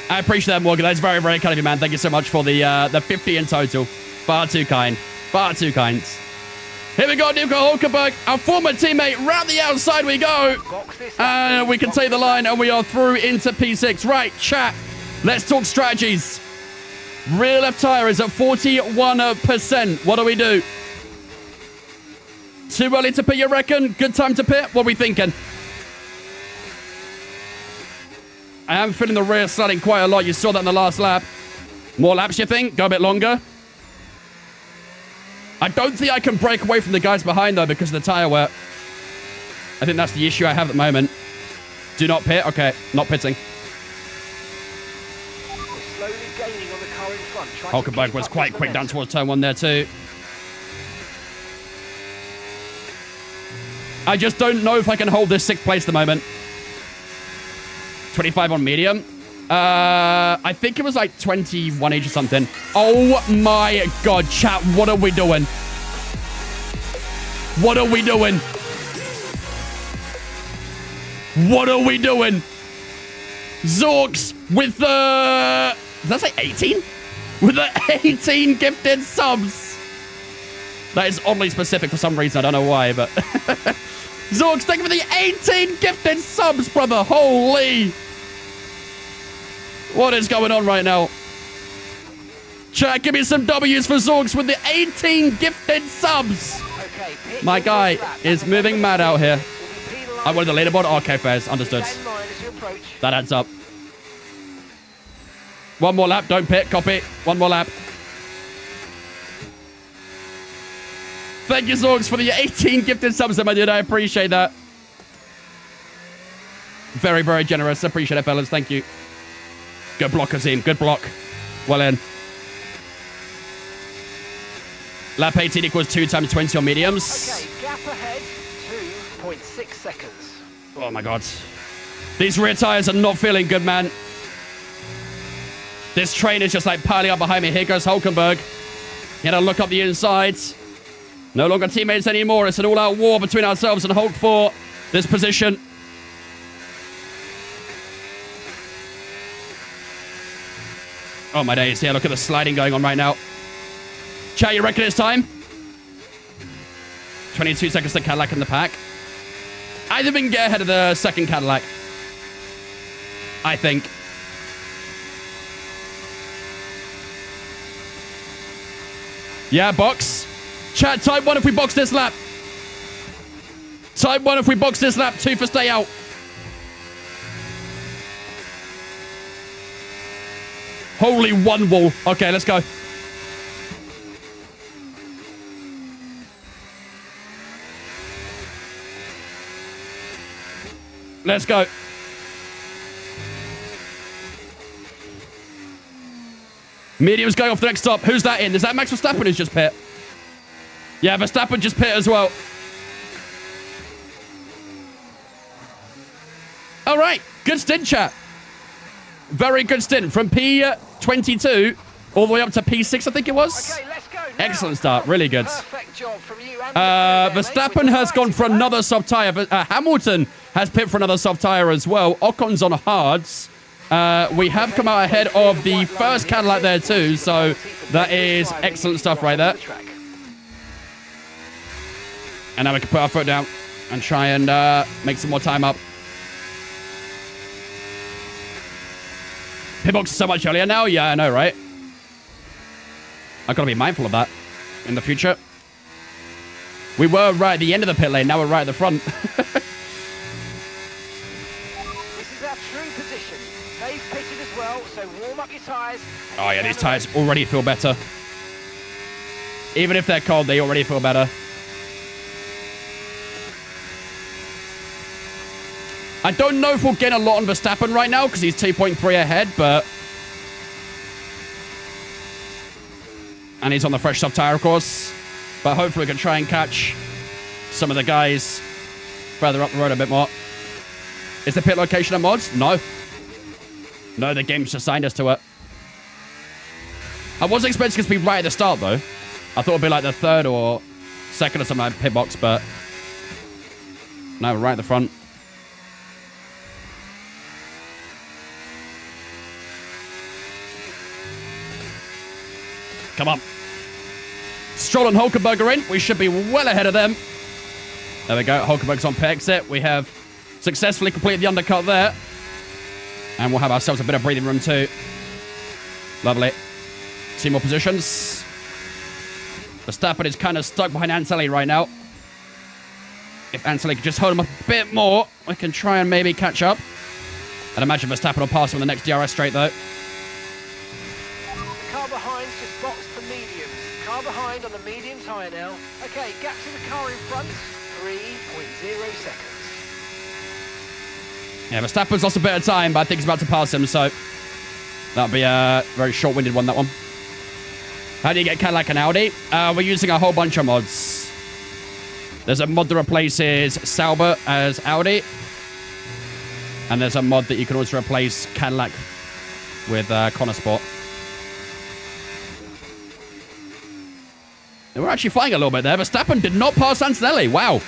I appreciate that, Morgan. That's very, very kind of you, man. Thank you so much for the 50 in total. Far too kind. Far too kind. Here we go, Nico Hulkenberg, our former teammate. Round the outside we go. And we can take the line, and we are through into P6. Right, chat. Let's talk strategies. Rear left tire is at 41%. What do we do? Too early to pit, you reckon? Good time to pit? What are we thinking? I am feeling the rear sliding quite a lot. You saw that in the last lap. More laps, you think? Go a bit longer? I don't think I can break away from the guys behind, though, because of the tire wear. I think that's the issue I have at the moment. Do not pit? Okay, not pitting. Slowly gaining on the car in front. Hulkenberg was quite quick down towards turn 1 there, too. I just don't know if I can hold this 6th place at the moment. 25 on medium. I think it was like 21 each or something. Oh my God, chat. What are we doing? What are we doing? What are we doing? Zorks with the... Did that say 18? With the 18 gifted subs. That is oddly specific for some reason. I don't know why, but... Zorks, thank you for the 18 gifted subs, brother. Holy... What is going on right now? Chat, give me some W's for Zorks with the 18 gifted subs. Okay, my guy is moving mad out here. I wanted the leaderboard. Okay, fairs. Understood. That adds up. One more lap. Don't pit. Copy. One more lap. Thank you, Zorks, for the 18 gifted subs, my dude. I appreciate that. Very, very generous. Appreciate it, fellas. Thank you. Good block, Azim. Good block. Well in. Lap 18 equals 2 times 20 on mediums. Okay, gap ahead, 2.6 seconds. Oh my God. These rear tires are not feeling good, man. This train is just like piling up behind me. Here goes Hulkenberg. He had to look up the insides. No longer teammates anymore. It's an all-out war between ourselves and Hulk for this position. Oh, my days. Yeah, look at the sliding going on right now. Chat, you reckon it's time? 22 seconds to Cadillac in the pack. I think we can get ahead of the second Cadillac. I think. Yeah, box. Chat, type 1 if we box this lap. Type 1 if we box this lap. 2 for stay out. Holy one wall. Okay, let's go. Let's go. Medium's going off the next stop. Who's that in? Is that Max Verstappen who's just pit? Yeah, Verstappen just pit as well. All right. Good stint, chat. Very good stint. From P22 all the way up to P6, I think it was. Okay, let's go now. Excellent start. Really good. Perfect job from you and Verstappen has gone for another soft tyre. Hamilton has pit for another soft tyre as well. Ocon's on hards. We have come out ahead of the first Cadillac there too, so that is excellent stuff right there. And now we can put our foot down and try and make some more time up. Pitbox is so much earlier now? Yeah, I know, right? I've got to be mindful of that in the future. We were right at the end of the pit lane, now we're right at the front. This is our true position. They've pitted as well, so warm up your tyres. Oh yeah, these tyres already feel better. Even if they're cold, they already feel better. I don't know if we'll gain a lot on Verstappen right now because he's 2.3 ahead, but... And he's on the fresh soft tyre, of course. But hopefully we can try and catch some of the guys further up the road a bit more. Is the pit location a mod? No. No, the game's just signed us to it. I wasn't expecting it to be right at the start, though. I thought it would be like the third or second or something like pit box, but... No, we're right at the front. Come on. Stroll and Hulkenberg are in. We should be well ahead of them. There we go. Hulkenberg's on pit exit. We have successfully completed the undercut there. And we'll have ourselves a bit of breathing room too. Lovely. 2 more positions. Verstappen is kind of stuck behind Anselli right now. If Anselli could just hold him up a bit more, we can try and maybe catch up. I'd imagine Verstappen will pass him on the next DRS straight though. Car behind's just boxed for mediums. Car behind on the medium tyre now. Okay, gap to the car in front, 3.0 seconds. Yeah, Verstappen's lost a bit of time, but I think he's about to pass him, so that'll be a very short-winded one, that one. How do you get Cadillac and Audi? We're using a whole bunch of mods. There's a mod that replaces Sauber as Audi. And there's a mod that you can also replace Cadillac with Connor Sport. And we're actually flying a little bit there. Verstappen did not pass Antonelli. Wow.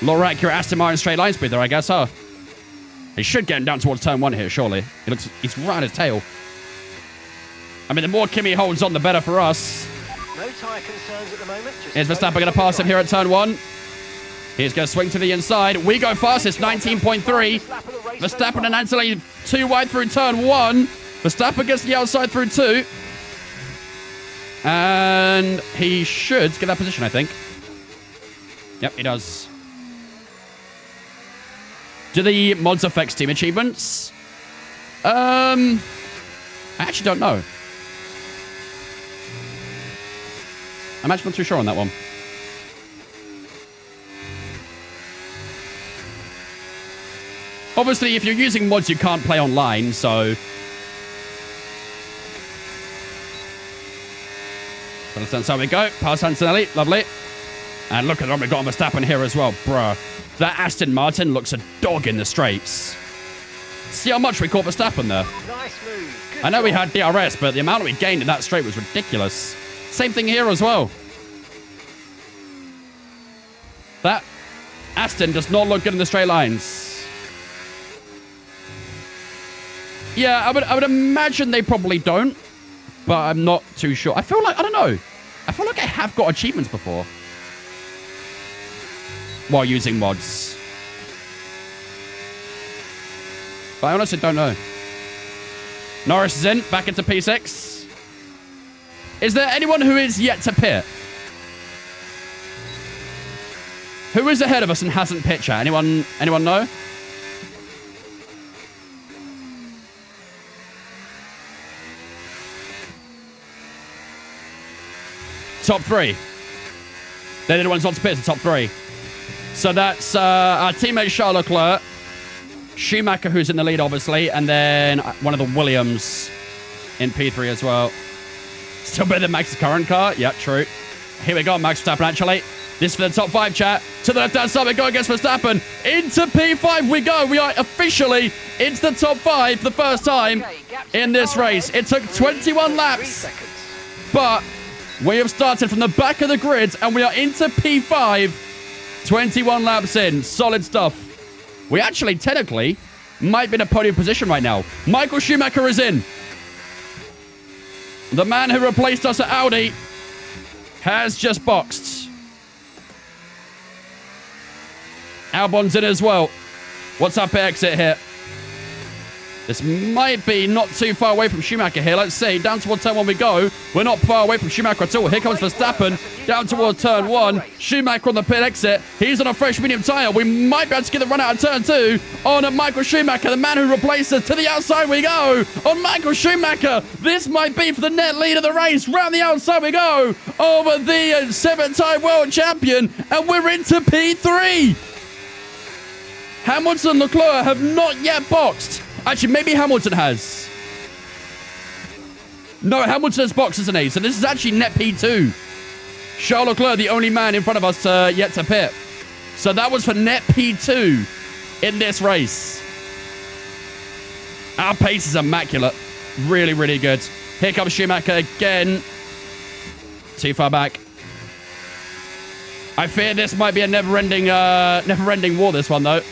A lot more accurate Aston Martin straight line speed there, I guess, huh? He should get him down towards turn 1 here, surely. He's right on his tail. I mean, the more Kimi holds on, the better for us. No tyre concerns at the moment. Is Verstappen going to pass him here at turn 1? He's going to swing to the inside. We go fastest, 19.3. Verstappen and Antonelli 2 wide through turn 1. Verstappen gets the outside through 2. And he should get that position, I think. Yep, he does. Do the mods affect team achievements? I actually don't know. I'm actually not too sure on that one. Obviously, if you're using mods, you can't play online, so... But that's how we go. Pass Antonelli. Lovely. And look at what we got on Verstappen here as well, bruh. That Aston Martin looks a dog in the straights. See how much we caught Verstappen there. Nice move. Good I know we job. had DRS, but the amount we gained in that straight was ridiculous. Same thing here as well. That Aston does not look good in the straight lines. Yeah, I would imagine they probably don't, but I'm not too sure. I feel like, I don't know. I feel like I have got achievements before while using mods. But I honestly don't know. Norris is in, back into P6. Is there anyone who is yet to pit? Who is ahead of us and hasn't pit chat? Anyone know? Top 3. They're the ones not to pit, the top 3. So that's our teammate Charles Leclerc, Schumacher, who's in the lead, obviously, and then one of the Williams in P3 as well. Still better than Max's current car. Yeah, true. Here we go, Max Verstappen, actually. This for the top 5 chat. To the left-hand side, we go against Verstappen. Into P5 we go. We are officially into the top 5 for the first time in this race. It took 21 laps, but we have started from the back of the grid, and we are into P5, 21 laps in. Solid stuff. We actually, technically, might be in a podium position right now. Michael Schumacher is in. The man who replaced us at Audi has just boxed. Albon's in as well. What's our pit exit here? This might be not too far away from Schumacher here. Let's see. Down towards turn 1 we go. We're not far away from Schumacher at all. Here comes Verstappen. Down towards turn 1. Schumacher on the pit exit. He's on a fresh medium tyre. We might be able to get the run out of turn 2 on Michael Schumacher, the man who replaced us. To the outside we go on Michael Schumacher. This might be for the net lead of the race. Round the outside we go over the 7-time world champion. And we're into P3. Hamilton and Leclerc have not yet boxed. Actually, maybe Hamilton has. No, Hamilton has boxed, isn't he? So this is actually net P2. Charles Leclerc, the only man in front of us yet to pit. So that was for net P2 in this race. Our pace is immaculate. Really, really good. Here comes Schumacher again. Too far back. I fear this might be a never-ending war, this one, though.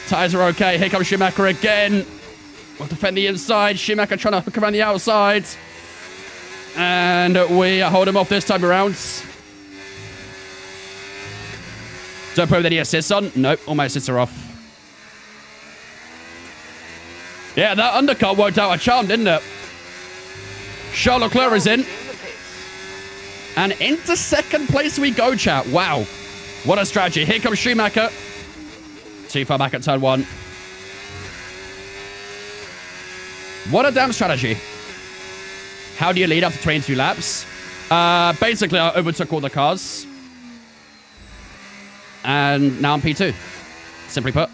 Tires are okay. Here comes Schumacher again. We'll defend the inside. Schumacher trying to hook around the outside. And we hold him off this time around. Don't put any assists on. Nope, all my assists are off. Yeah, that undercut worked out a charm, didn't it? Charles Leclerc is in. And into second place we go, chat. Wow. What a strategy. Here comes Schumacher. Too far back at turn 1. What a damn strategy. How do you lead after 22 laps? Basically, I overtook all the cars. And now I'm P2. Simply put.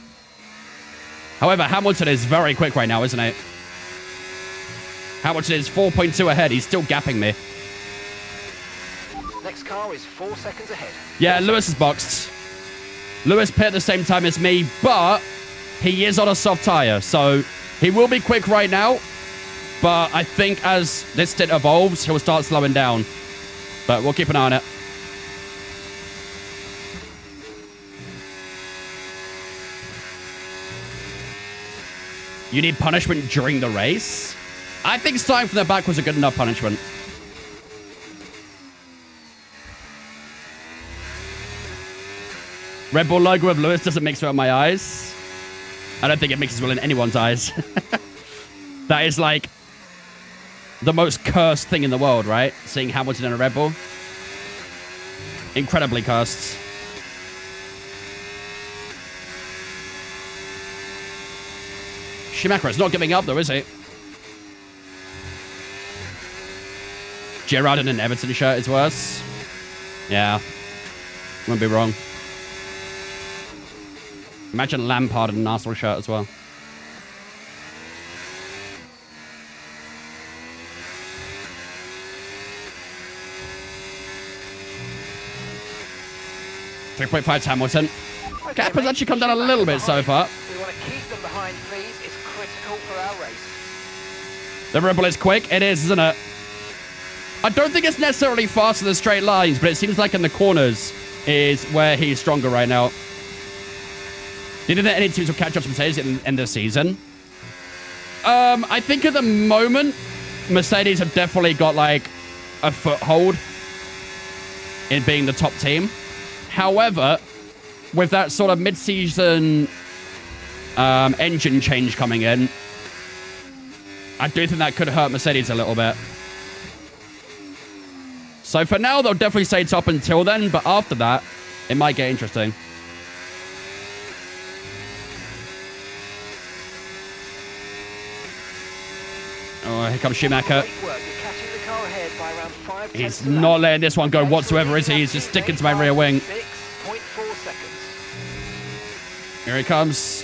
However, Hamilton is very quick right now, isn't he? Hamilton is 4.2 ahead. He's still gapping me. Next car is 4 seconds ahead. Yeah, Lewis is boxed. Lewis pit at the same time as me, but he is on a soft tire, so he will be quick right now. But I think as this stint evolves, he'll start slowing down. But we'll keep an eye on it. You need punishment during the race? I think starting from the back was a good enough punishment. Red Bull logo of Lewis doesn't mix well in my eyes. I don't think it mixes well in anyone's eyes. That is like the most cursed thing in the world, right? Seeing Hamilton in a Red Bull. Incredibly cursed. Schumacher is not giving up though, is he? Gerard in an Everton shirt is worse. Yeah. Won't be wrong. Imagine Lampard in an Arsenal shirt as well. 3.5 to Hamilton. Okay, Gap has mate, actually come down a Schumacher little bit so behind. far. We want to keep them behind, please. It's critical for our race. The Red Bull is quick. It is, isn't it? I don't think it's necessarily fast in the straight lines, but it seems like in the corners is where he's stronger right now. Do you think that any teams will catch up to Mercedes in the season? I think at the moment, Mercedes have definitely got like a foothold in being the top team. However, with that sort of mid-season engine change coming in, I do think that could hurt Mercedes a little bit. So for now, they'll definitely stay top until then, but after that, it might get interesting. Oh, here comes Schumacher. Great work. You're catching the car ahead by around 5 He's tenths of a not lap. letting this one go whatsoever, is he? He's just sticking to my rear wing. 6.4 seconds. Here he comes.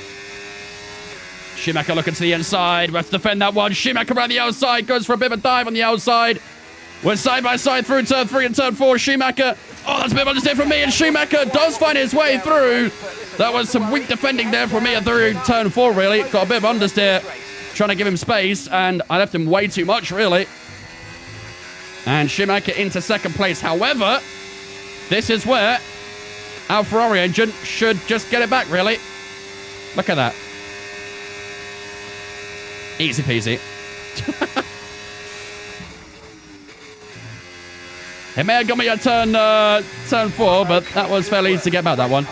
Schumacher looking to the inside. Let's defend that one. Schumacher around the outside. Goes for a bit of a dive on the outside. We're side by side through turn 3 and turn 4. Schumacher. Oh, that's a bit of understeer from me. And Schumacher does find his way through. That was some weak defending there from me through turn 4, really. Got a bit of understeer. Trying to give him space. And I left him way too much, really. And Schumacher into second place. However, this is where our Ferrari engine should just get it back, really. Look at that. Easy peasy. It may have got me at turn 4, but that was fairly easy to get back, that one.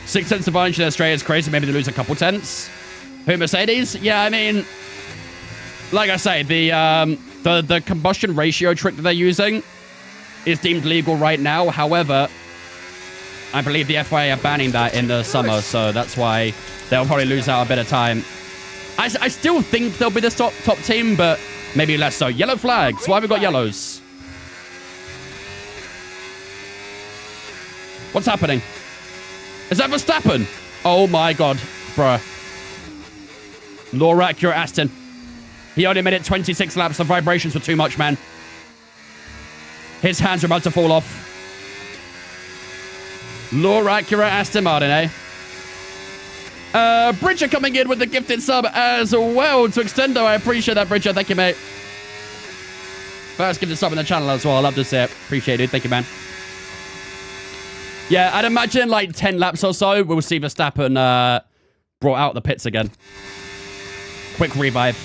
6 tenths of inch in Australia is crazy. Maybe they lose a couple tenths. Who, Mercedes? Yeah, I mean, like I say, the combustion ratio trick that they're using is deemed legal right now. However, I believe the FIA are banning that in the summer, so that's why they'll probably lose out a bit of time. I still think they'll be the top team, but maybe less so. Yellow flags. Why have we got yellows? What's happening? Is that Verstappen? Oh my god, bruh. Law accurate Aston. He only made it 26 laps. The vibrations were too much, man. His hands are about to fall off. Law accurate Aston Martin, eh? Bridger coming in with the gifted sub as well to Extendo. I appreciate that, Bridger. Thank you, mate. First gifted sub in the channel as well. I love to see it. Appreciate it. Thank you, man. Yeah, I'd imagine like 10 laps or so, we'll see Verstappen brought out the pits again. Quick revive.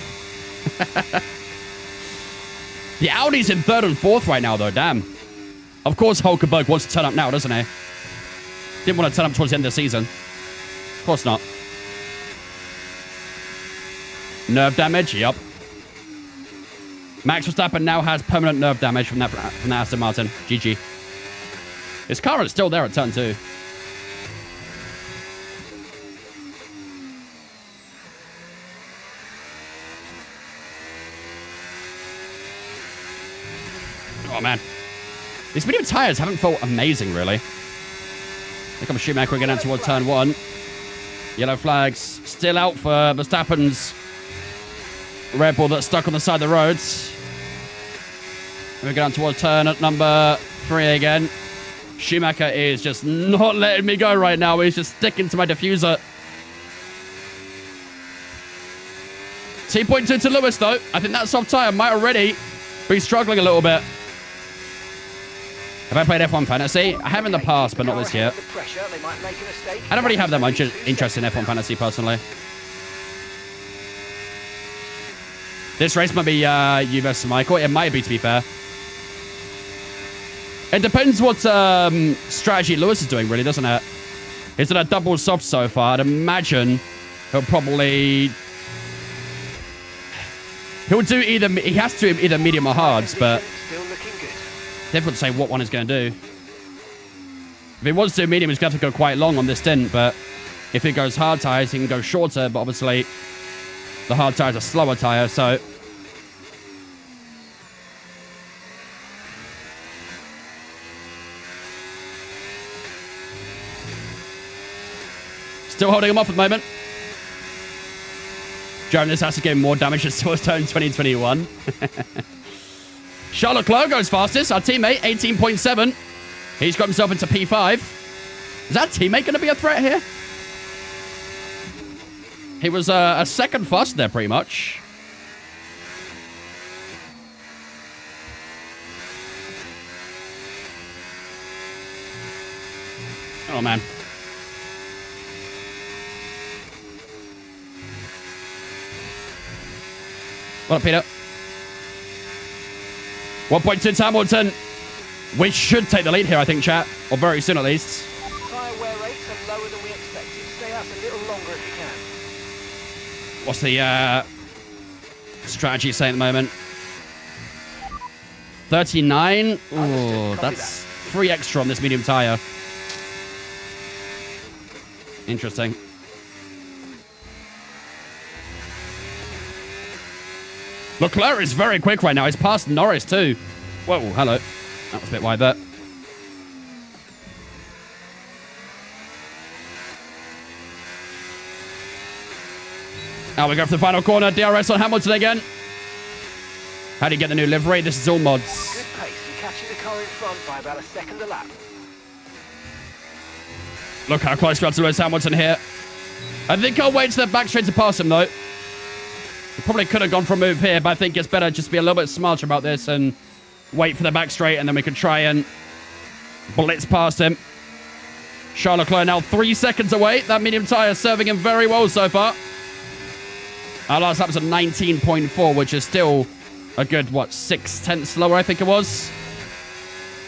The Audi's in 3rd and 4th right now, though. Damn. Of course, Hulkenberg wants to turn up now, doesn't he? Didn't want to turn up towards the end of the season. Of course not. Nerve damage? Yup. Max Verstappen now has permanent nerve damage from that Aston Martin. GG. His car is still there at turn 2. Oh, man. These medium tires haven't felt amazing, really. Here comes Schumacher again out toward turn 1. Yellow flags still out for Verstappen's Red Bull that's stuck on the side of the roads. We're going toward turn at number 3 again. Schumacher is just not letting me go right now. He's just sticking to my diffuser. T.2 to Lewis, though. I think that soft tire might already be struggling a little bit. Have I played F1 Fantasy? I have in the past, but not this year. I don't really have that much interest in F1 Fantasy, personally. This race might be you versus Michael. It might be, to be fair. It depends what strategy Lewis is doing, really, doesn't it? He's done a double soft so far. I'd imagine he'll probably... He'll do either... He has to do either medium or hards, but... difficult to say what one is going to do. If he wants to do medium, he's going to have to go quite long on this stint, but if he goes hard tires, he can go shorter, but obviously the hard tires are slower tire, so... Still holding him off at the moment. Jonas has to get more damage to Silverstone 2021. Charles Leclerc goes fastest. Our teammate, 18.7. He's got himself into P5. Is that teammate going to be a threat here? He was a second fast there, pretty much. Oh, man. What up, Peter? 1.2 Hamilton. We should take the lead here, I think, chat. Or very soon, at least. Tyre wear rates are lower than we expected. Stay out a little longer if you can. What's the strategy saying at the moment? 39? Ooh, that's 3 extra on this medium tyre. Interesting. Leclerc is very quick right now. He's past Norris too. Whoa, hello. That was a bit wide there. Now we go for the final corner. DRS on Hamilton again. How do you get the new livery? This is all mods. Good pace. You're catching the car in front by about a second a lap. Look how close we are to Lewis Hamilton here. I think I'll wait to the back straight to pass him, though. We probably could have gone for a move here, but I think it's better just to be a little bit smarter about this and wait for the back straight, and then we can try and blitz past him. Charles Leclerc now 3 seconds away. That medium tyre serving him very well so far. Our last lap was a 19.4, which is still a good, what, 6/10 slower, I think it was,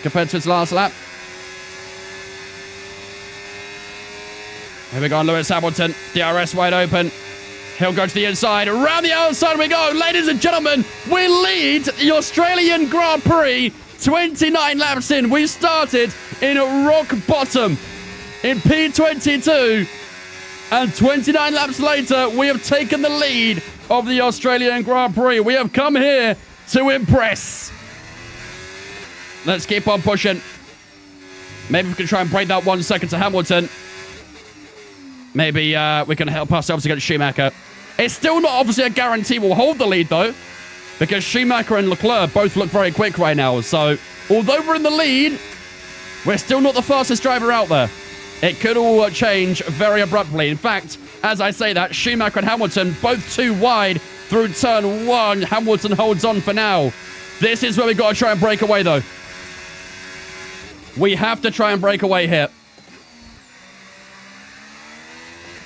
compared to his last lap. Here we go on Lewis Hamilton. DRS wide open. He'll go to the inside. Around the outside we go. Ladies and gentlemen, we lead the Australian Grand Prix 29 laps in. We started in rock bottom in P22. And 29 laps later, we have taken the lead of the Australian Grand Prix. We have come here to impress. Let's keep on pushing. Maybe we can try and break that 1 second to Hamilton. Maybe we can help ourselves against Schumacher. It's still not obviously a guarantee we'll hold the lead, though, because Schumacher and Leclerc both look very quick right now. So, although we're in the lead, we're still not the fastest driver out there. It could all change very abruptly. In fact, as I say that, Schumacher and Hamilton both too wide through turn 1. Hamilton holds on for now. This is where we've got to try and break away, though. We have to try and break away here.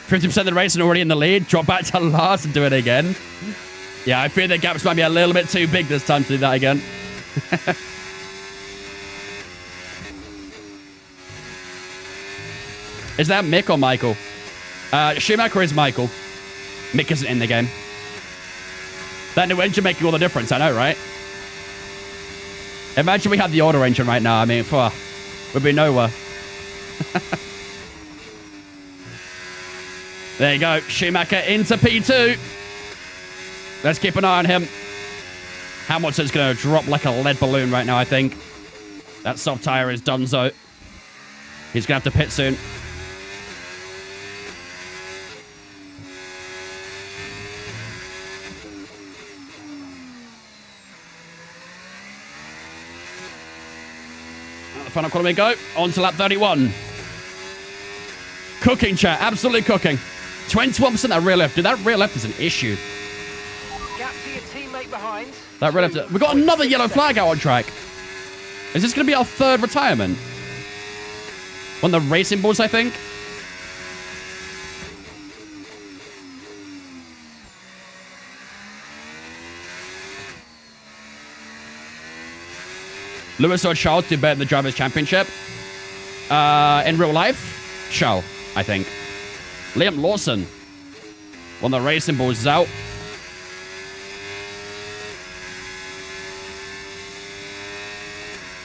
50% of the race and already in the lead. Drop back to last and do it again. Yeah, I fear the gaps might be a little bit too big this time to do that again. Is that Mick or Michael? Schumacher is Michael. Mick isn't in the game. That new engine making all the difference, I know, right? Imagine we had the auto engine right now. I mean, we'd be nowhere. There you go. Schumacher into P2. Let's keep an eye on him. Hamilton's going to drop like a lead balloon right now, I think. That soft tire is donezo. He's going to have to pit soon. The final corner we go. On to lap 31. Cooking, chat. Absolutely cooking. 21% that rear left. Dude, that rear left is an issue. Gap to your teammate behind. That rear left. We got another yellow flag out on track. Is this going to be our third retirement? On the racing balls, I think. Lewis or Charles do better in the Drivers' Championship. In real life, Charles, I think. Liam Lawson. When the racing balls is out.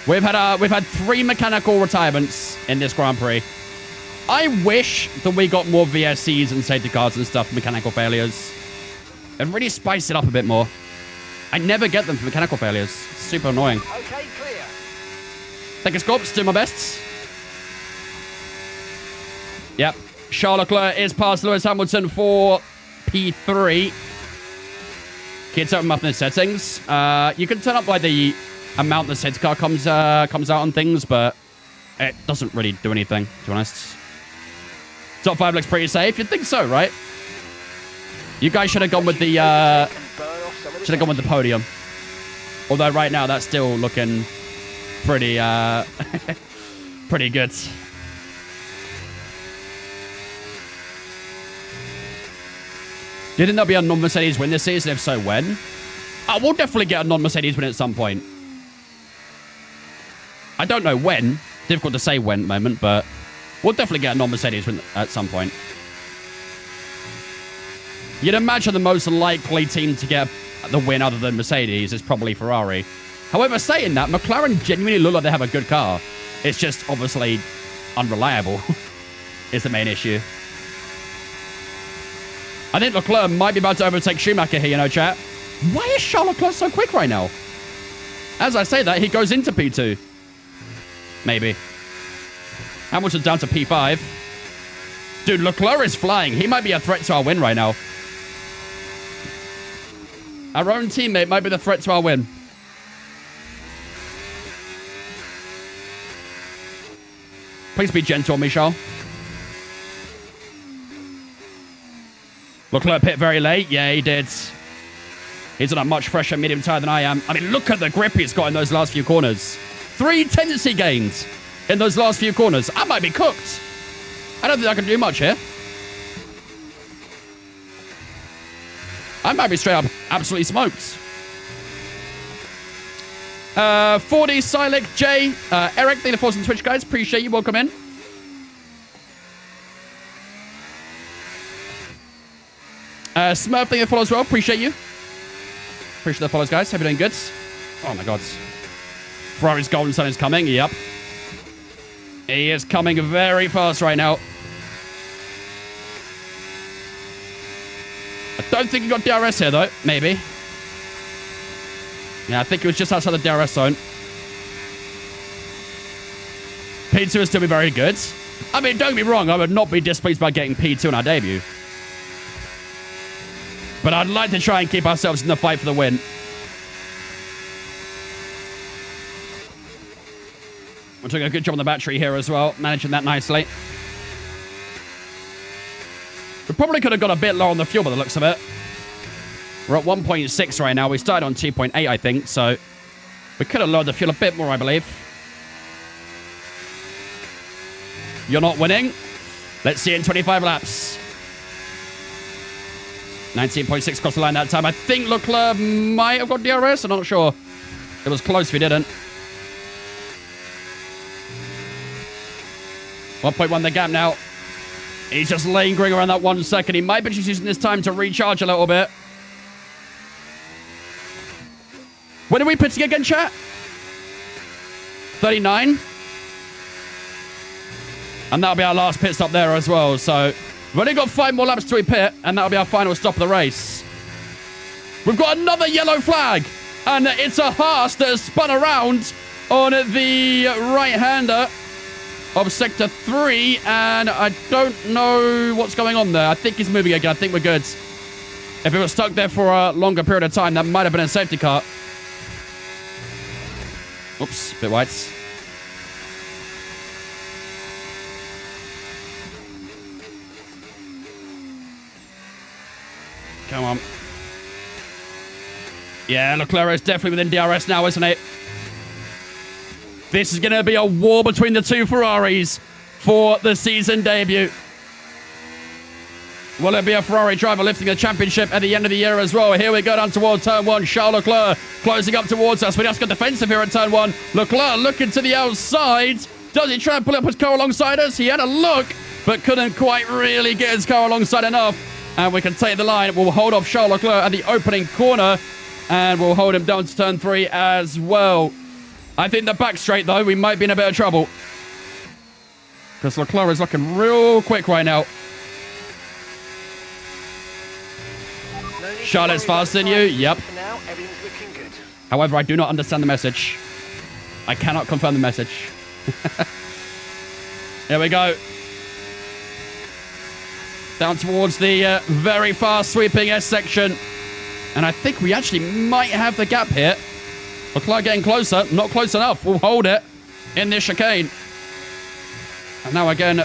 We've had 3 mechanical retirements in this Grand Prix. I wish that we got more VSCs and safety cars and stuff, mechanical failures. And really spice it up a bit more. I never get them for mechanical failures. It's super annoying. Okay, clear. Take a sculpts, do my best. Yep. Charles Leclerc is past Lewis Hamilton for P3. Can you turn them up in the settings? You can turn up like the amount the safety car comes out on things, but it doesn't really do anything, to be honest. Top 5 looks pretty safe. You'd think so, right? You guys should have gone with the podium. Although right now that's still looking pretty pretty good. Do you think there'll be a non-Mercedes win this season? If so, when? We'll definitely get a non-Mercedes win at some point. I don't know when. Difficult to say when at the moment, but we'll definitely get a non-Mercedes win at some point. You'd imagine the most likely team to get the win other than Mercedes is probably Ferrari. However, saying that, McLaren genuinely look like they have a good car. It's just obviously unreliable is the main issue. I think Leclerc might be about to overtake Schumacher here, chat. Why is Charles Leclerc so quick right now? As I say that, he goes into P2. Maybe. Hamilton's down to P5. Dude, Leclerc is flying. He might be a threat to our win right now. Our own teammate might be the threat to our win. Please be gentle, Michel. Leclerc pit very late. Yeah, he did. He's on a much fresher medium tire than I am. I mean, look at the grip he's got in those last few corners. 3 tendency gains in those last few corners. I might be cooked. I don't think I can do much here. I might be straight up absolutely smoked. 40, Silik, Jay, Eric, thank you for on Twitch, guys. Appreciate you. Welcome in. Smurf, thank you for follow as well. Appreciate you. Appreciate the follows, guys. Hope you're doing good. Oh my god. Ferrari's golden sun is coming. Yep. He is coming very fast right now. I don't think he got DRS here, though. Maybe. Yeah, I think he was just outside the DRS zone. P2 is still be very good. I mean, don't get me wrong. I would not be displeased by getting P2 in our debut. But I'd like to try and keep ourselves in the fight for the win. We're doing a good job on the battery here as well. Managing that nicely. We probably could have got a bit low on the fuel by the looks of it. We're at 1.6 right now. We started on 2.8, I think. So we could have lowered the fuel a bit more, I believe. You're not winning. Let's see in 25 laps. 19.6 across the line that time. I think Leclerc might have got DRS. I'm not sure. It was close if he didn't. 1.1 the gap now. He's just lingering around that 1 second. He might be just using this time to recharge a little bit. When are we pitting again, chat? 39. And that'll be our last pit stop there as well. So we've only got 5 more laps to we pit, and that'll be our final stop of the race. We've got another yellow flag, and it's a Haas that has spun around on the right-hander of Sector 3, and I don't know what's going on there. I think he's moving again. I think we're good. If it was stuck there for a longer period of time, that might have been a safety car. Oops, bit wide. Come on. Yeah, Leclerc is definitely within DRS now, isn't it? This is going to be a war between the two Ferraris for the season debut. Will it be a Ferrari driver lifting the championship at the end of the year as well? Here we go down towards turn 1. Charles Leclerc closing up towards us. We just got defensive here at turn 1. Leclerc looking to the outside. Does he try and pull up his car alongside us? He had a look, but couldn't quite really get his car alongside enough. And we can take the line. We'll hold off Charles Leclerc at the opening corner. And we'll hold him down to turn 3 as well. I think the back straight, though, we might be in a bit of trouble. Because Leclerc is looking real quick right now. Charlotte's faster than you. Yep. Now, everything's looking good. However, I do not understand the message. I cannot confirm the message. Here we go. Down towards the very fast sweeping S section. And I think we actually might have the gap here. Leclerc getting closer. Not close enough. We'll hold it in this chicane. And now again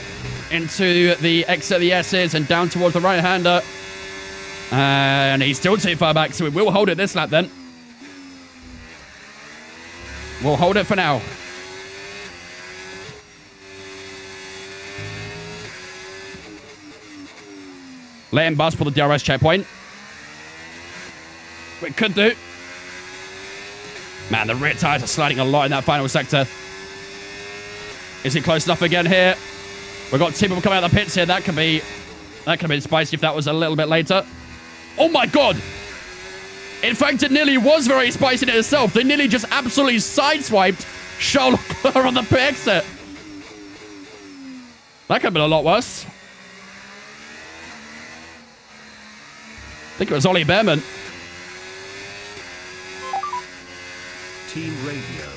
into the exit of the S's and down towards the right-hander. And he's still too far back, so we will hold it this lap then. We'll hold it for now. Let him bust for the DRS checkpoint. We could do. Man, the rear tires are sliding a lot in that final sector. Is he close enough again here? We've got two people coming out of the pits here. That could have been spicy if that was a little bit later. Oh my god! In fact, it nearly was very spicy in itself. They nearly just absolutely sideswiped Charles Leclerc on the pit exit. That could have been a lot worse. I think it was Ollie Behrman. Team Radio.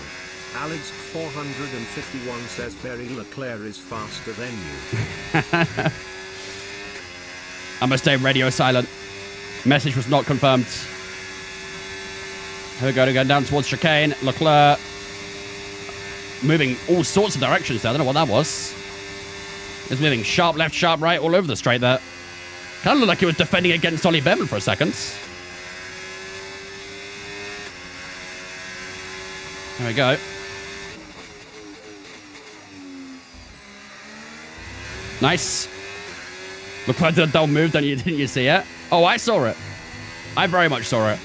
Alex 451 says Barry Leclerc is faster than you. I must stay radio silent. Message was not confirmed. Here we go, again down towards chicane. Leclerc moving all sorts of directions there. I don't know what that was. He's moving sharp left, sharp right, all over the straight there. Kind of looked like he was defending against Ollie Behrman for a second. There we go. Nice. Leclerc did a double move, didn't you see it? Oh, I saw it. I very much saw it.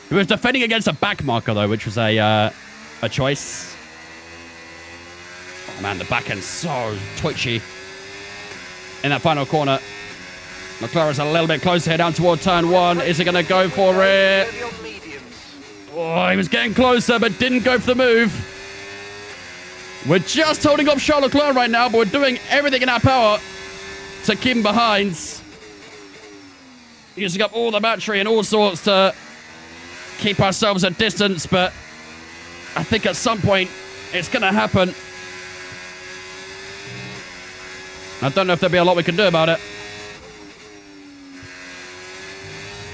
He was defending against a back marker, though, which was a choice. Oh, man, the back end's so twitchy. In that final corner. Leclerc is a little bit closer here down toward turn one. Is he going to go for it? Oh, he was getting closer, but didn't go for the move. We're just holding off Charles Leclerc right now, but we're doing everything in our power to keep him behind. Using up all the battery and all sorts to keep ourselves at distance, but I think at some point it's going to happen. I don't know if there'll be a lot we can do about it.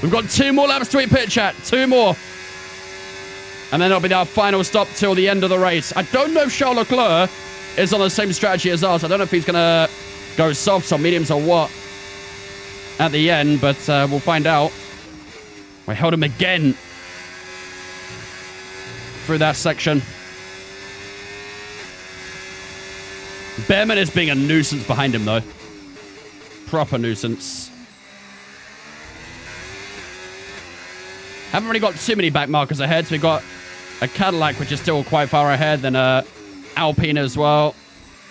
We've got 2 more laps to eat pit chat. 2 more. And then it'll be our final stop till the end of the race. I don't know if Charles Leclerc is on the same strategy as us. I don't know if he's going to go softs or mediums or what at the end, but we'll find out. We held him again through that section. Behrman is being a nuisance behind him, though. Proper nuisance. Haven't really got too many back markers ahead, so we've got a Cadillac, which is still quite far ahead, then Alpine as well.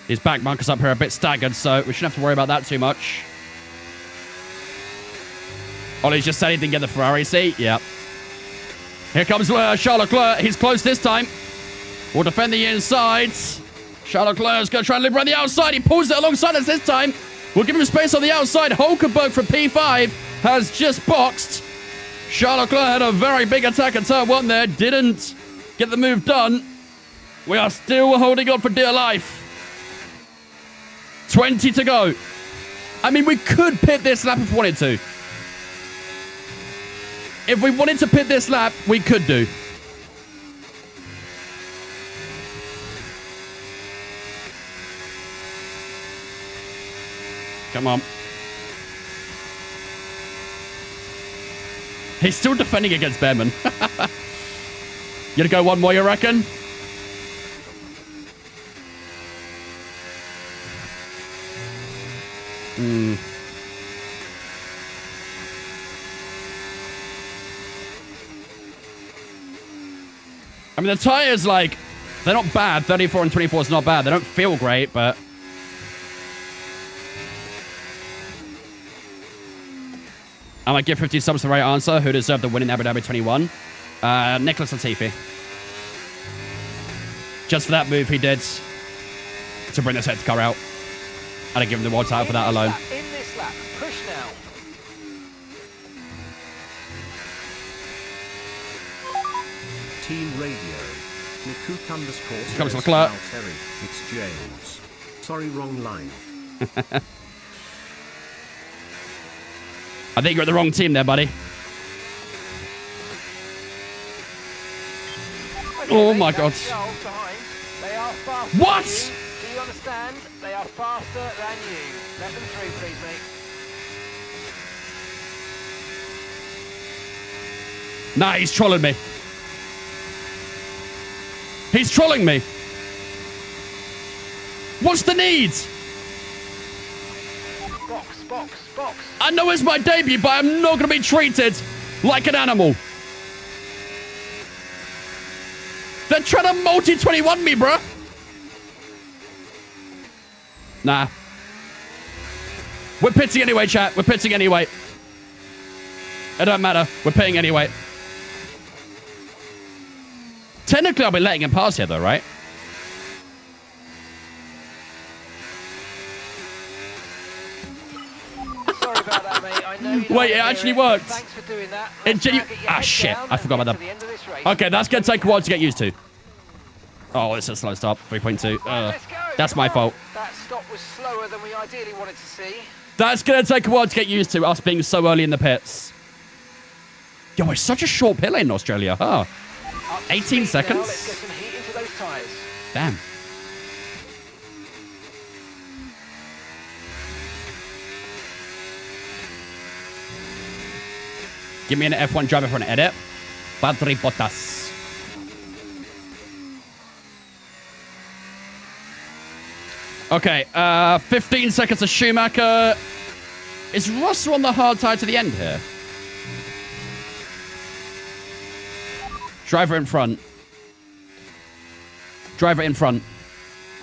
His back markers up here are a bit staggered, so we shouldn't have to worry about that too much. Ollie's just said he didn't get the Ferrari seat. Yeah. Here comes Charles Leclerc. He's close this time. We'll defend the insides. Charles Leclerc's going to try and liberate the outside. He pulls it alongside us this time. We'll give him space on the outside. Hulkenberg from P5 has just boxed. Charles Leclerc had a very big attack at turn 1 there. Didn't get the move done. We are still holding on for dear life. 20 to go. I mean, we could pit this lap if we wanted to. If we wanted to pit this lap, we could do. Come on. He's still defending against Behrman. You gonna go one more, you reckon? I mean, the tires, like, they're not bad. 34 and 24 is not bad. They don't feel great, but... I might give 50 subs the right answer. Who deserved the win in Abu Dhabi 21? Nicholas Latifi. Just for that move he did to bring the safety car out. I'd give him the world title for that alone. In this lap, push now. Team Radio. Nicook underscore. Here comes Leclerc. Terry. It's James. Sorry, wrong line. I think you're at the wrong team there, buddy. Oh my God. They are faster What? than you. Do you understand? They are faster than you. Let them through, please, mate. Nah, he's trolling me. He's trolling me. What's the need? Box. I know it's my debut, but I'm not going to be treated like an animal. They're trying to multi-21 me, bruh. Nah. We're pitting anyway, chat. We're pitting anyway. It don't matter. We're pitting anyway. Technically, I'll be letting him pass here, though, right? Sorry about that, mate. I know you don't Wait, it wanna actually hear it. worked. Thanks for doing that. It Let's now genu- get your Ah, head shit. down I forgot and about get that. to the end of this race. Okay, that's going to take a while to get used to. Oh, it's a slow start. 3.2. Let's go. That's Come my on. fault. That stop was slower than we ideally wanted to see. That's going to take a while to get used to, us being so early in the pits. Yo, it's such a short pit lane in Australia, huh? Up to 18 speed now. seconds? Let's get some heat into those tyres. Damn. Give me an F1 driver for an edit. Valtteri Bottas. Okay, 15 seconds to Schumacher. Is Russell on the hard tire to the end here? Driver in front. Driver in front.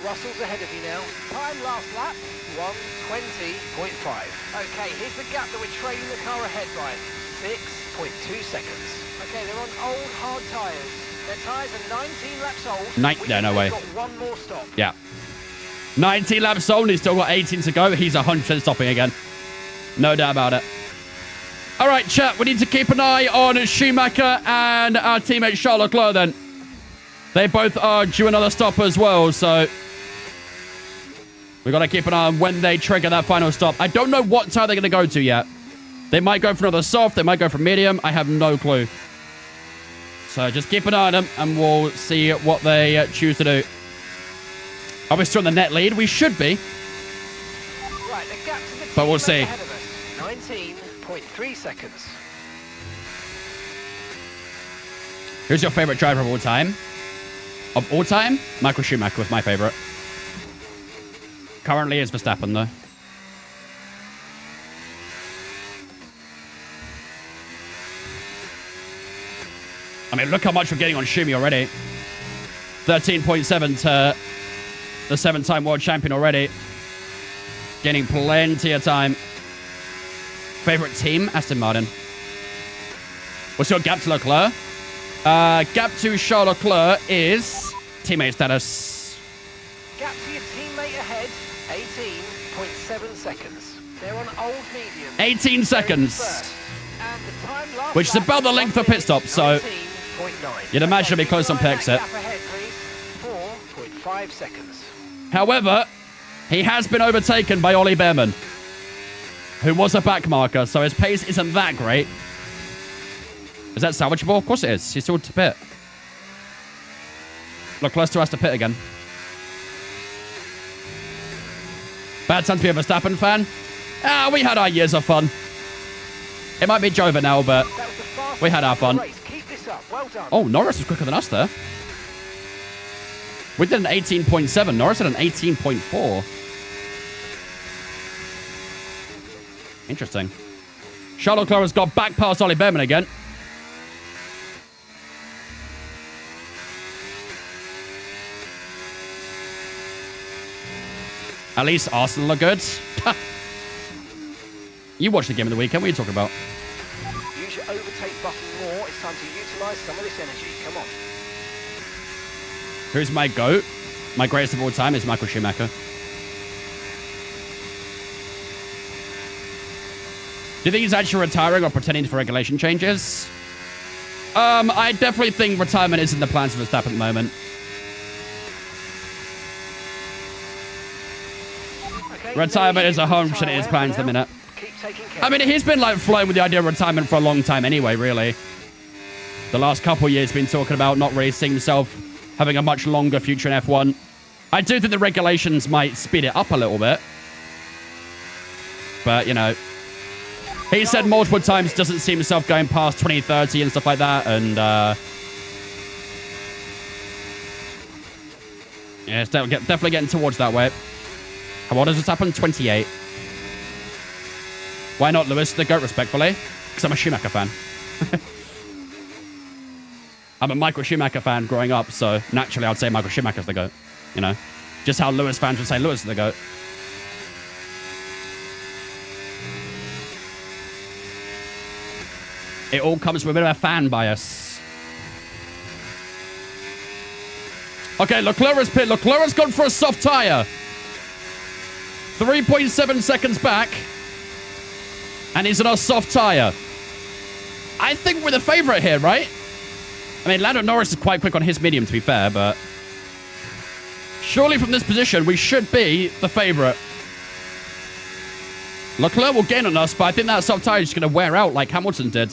Russell's ahead of you now. Time last lap, 1:20.5. Okay, here's the gap that we're trailing the car ahead by. 6.2 seconds. Okay, they're on old hard tyres. Their tyres are 19 laps old. No way. They've got one more stop. Yeah. 19 laps old. He's still got 18 to go. He's 100% stopping again. No doubt about it. All right, chat. We need to keep an eye on Schumacher and our teammate Charles Leclerc then. They both are due another stop as well, so we got to keep an eye on when they trigger that final stop. I don't know what tire they're going to go to yet. They might go for another soft. They might go for medium. I have no clue. So just keep an eye on them, and we'll see what they choose to do. Are we still in the net lead? We should be. Right, the gap to the team But we'll see. ahead of us. 19.3 seconds. Who's your favorite driver of all time? Of all time? Michael Schumacher was my favorite. Currently is Verstappen, though. I mean, look how much we're getting on Schumi already. 13.7 to the 7-time world champion already. Getting plenty of time. Favorite team? Aston Martin. What's your gap to Leclerc? Gap to Charles Leclerc is teammate status. Gap to your teammate ahead, 18.7 seconds. They're on old medium. 18 seconds. And the time last Which is lap about the was length for pit stop, so 19.9. you'd imagine it'll be keep close an on eye pit that exit. gap ahead, please. 4.5 seconds. However, he has been overtaken by Ollie Behrman, who was a back marker, so his pace isn't that great. Is that salvageable? Of course it is. He's still to pit. Leclerc still has to pit again. Bad time to be a Verstappen fan. We had our years of fun. It might be over now, but That was the fastest we had our fun. race. Keep this up. Well done. Oh, Norris was quicker than us there. We did an 18.7. Norris did an 18.4. Interesting. Charles Leclerc has got back past Ollie Behrman again. At least Arsenal are good. You watched the game of the weekend. What are you talking about? Use your overtake button more. It's time to utilise some of this energy. Come on. Who's my GOAT? My greatest of all time is Michael Schumacher. Do you think he's actually retiring or pretending for regulation changes? I definitely think retirement is in the plans for Verstappen at the moment. Okay, Retirement is no 100% in his plans at the minute. Keep taking care. I mean, he's been like flowing with the idea of retirement for a long time anyway, really. the last couple of years been talking about not really seeing himself having a much longer future in F1. I do think the regulations might speed it up a little bit. But, you know, he said multiple times doesn't see himself going past 2030 and stuff like that. And, yeah, it's definitely getting towards that way. How old does this happen? 28. Why not Lewis the GOAT, respectfully? Because I'm a Schumacher fan. I'm a Michael Schumacher fan growing up, so naturally I'd say Michael Schumacher's the GOAT. You know? Just how Lewis fans would say Lewis is the GOAT. It all comes with a bit of a fan bias. Okay, Leclerc's pit. Leclerc's gone for a soft tyre. 3.7 seconds back. And he's on a soft tyre. I think we're the favourite here, right? I mean, Lando Norris is quite quick on his medium, to be fair, but surely from this position, we should be the favourite. Leclerc will gain on us, but I think that soft tyre is going to wear out like Hamilton did.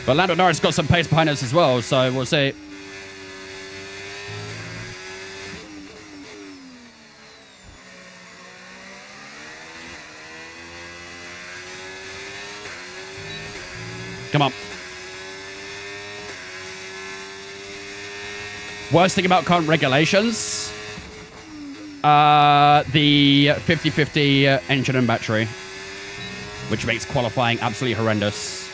But Lando Norris got some pace behind us as well, so we'll see. Come on. Worst thing about current regulations? The 50-50 engine and battery, which makes qualifying absolutely horrendous.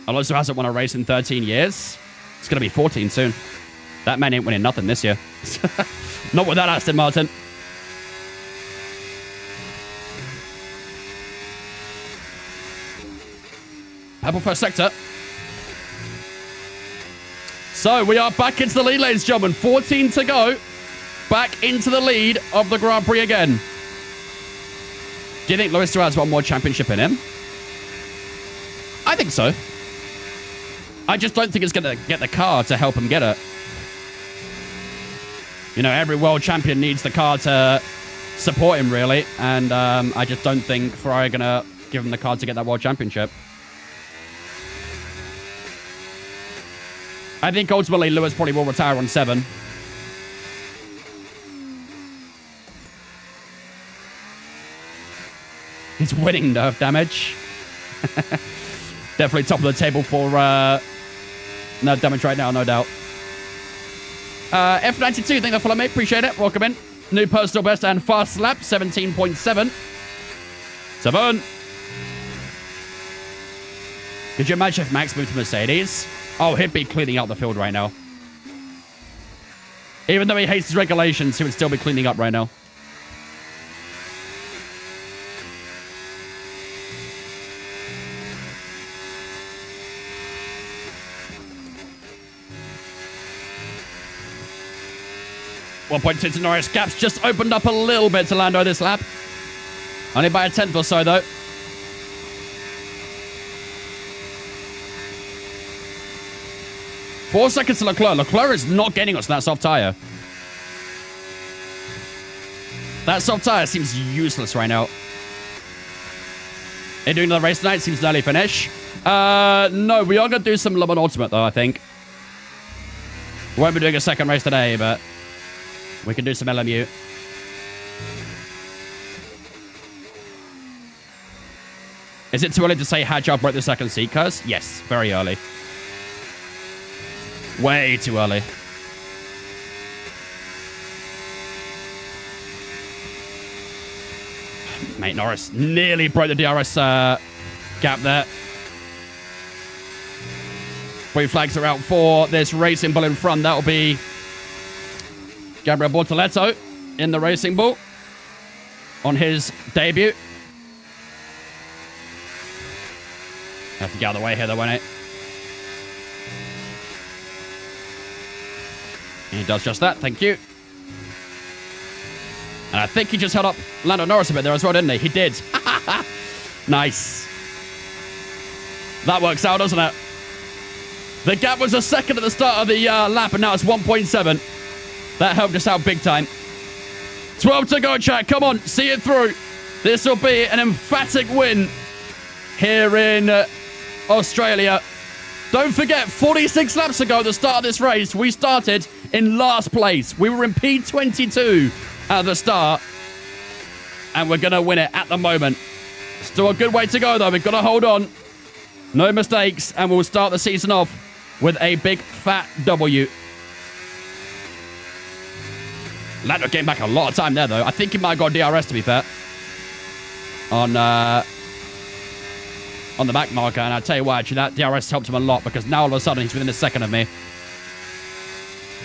Alonso hasn't won a race in 13 years. It's going to be 14 soon. That man ain't winning nothing this year. Not with that Aston Martin. Purple first sector. So we are back into the lead, ladies and gentlemen. 14 to go. Back into the lead of the Grand Prix again. Do you think Lewis still has one more championship in him? I think so. I just don't think it's going to get the car to help him get it. You know, every world champion needs the car to support him, really. And I just don't think Ferrari are going to give him the car to get that world championship. I think ultimately Lewis probably will retire on 7. He's winning nerve damage. Definitely top of the table for nerve damage right now, no doubt. F92, thank you for following me. Appreciate it. Welcome in. New personal best and fast lap, 17.7. 7. Could you imagine if Max moved to Mercedes? Oh, he'd be cleaning out the field right now. Even though he hates his regulations, he would still be cleaning up right now. .2 to Norris. Gap's just opened up a little bit to Lando this lap. Only by a 10th or so, though. Four seconds to Leclerc. Leclerc is not getting us that soft tyre. That soft tyre seems useless right now. They're doing the race tonight. Seems an early finish. No, we are going to do some Le Mans Ultimate, though, I think. We won't be doing a second race today, but we can do some LMU. Is it too early to say Hadjar broke the second seat, cuz? Yes, very early. Way too early. Mate, Norris nearly broke the DRS gap there. 3 flags are out for this Racing Bull in front. That'll be Gabriel Bortoletto in the Racing Bull on his debut. Have to get out of the way here, though, won't it? He does just that. Thank you. And I think he just held up Lando Norris a bit there as well, didn't he? He did. Nice. That works out, doesn't it? The gap was a second at the start of the lap, and now it's 1.7. That helped us out big time. 12 to go, chat. Come on, see it through. This will be an emphatic win here in Australia. Don't forget, 46 laps ago at the start of this race, we started in last place. We were in P22 at the start, and we're going to win it at the moment. Still a good way to go, though. We've got to hold on. No mistakes, and we'll start the season off with a big fat W. Lando getting back a lot of time there, though. I think he might have got DRS, to be fair, on the back marker. And I tell you what, actually, that DRS helped him a lot, because now all of a sudden he's within a second of me.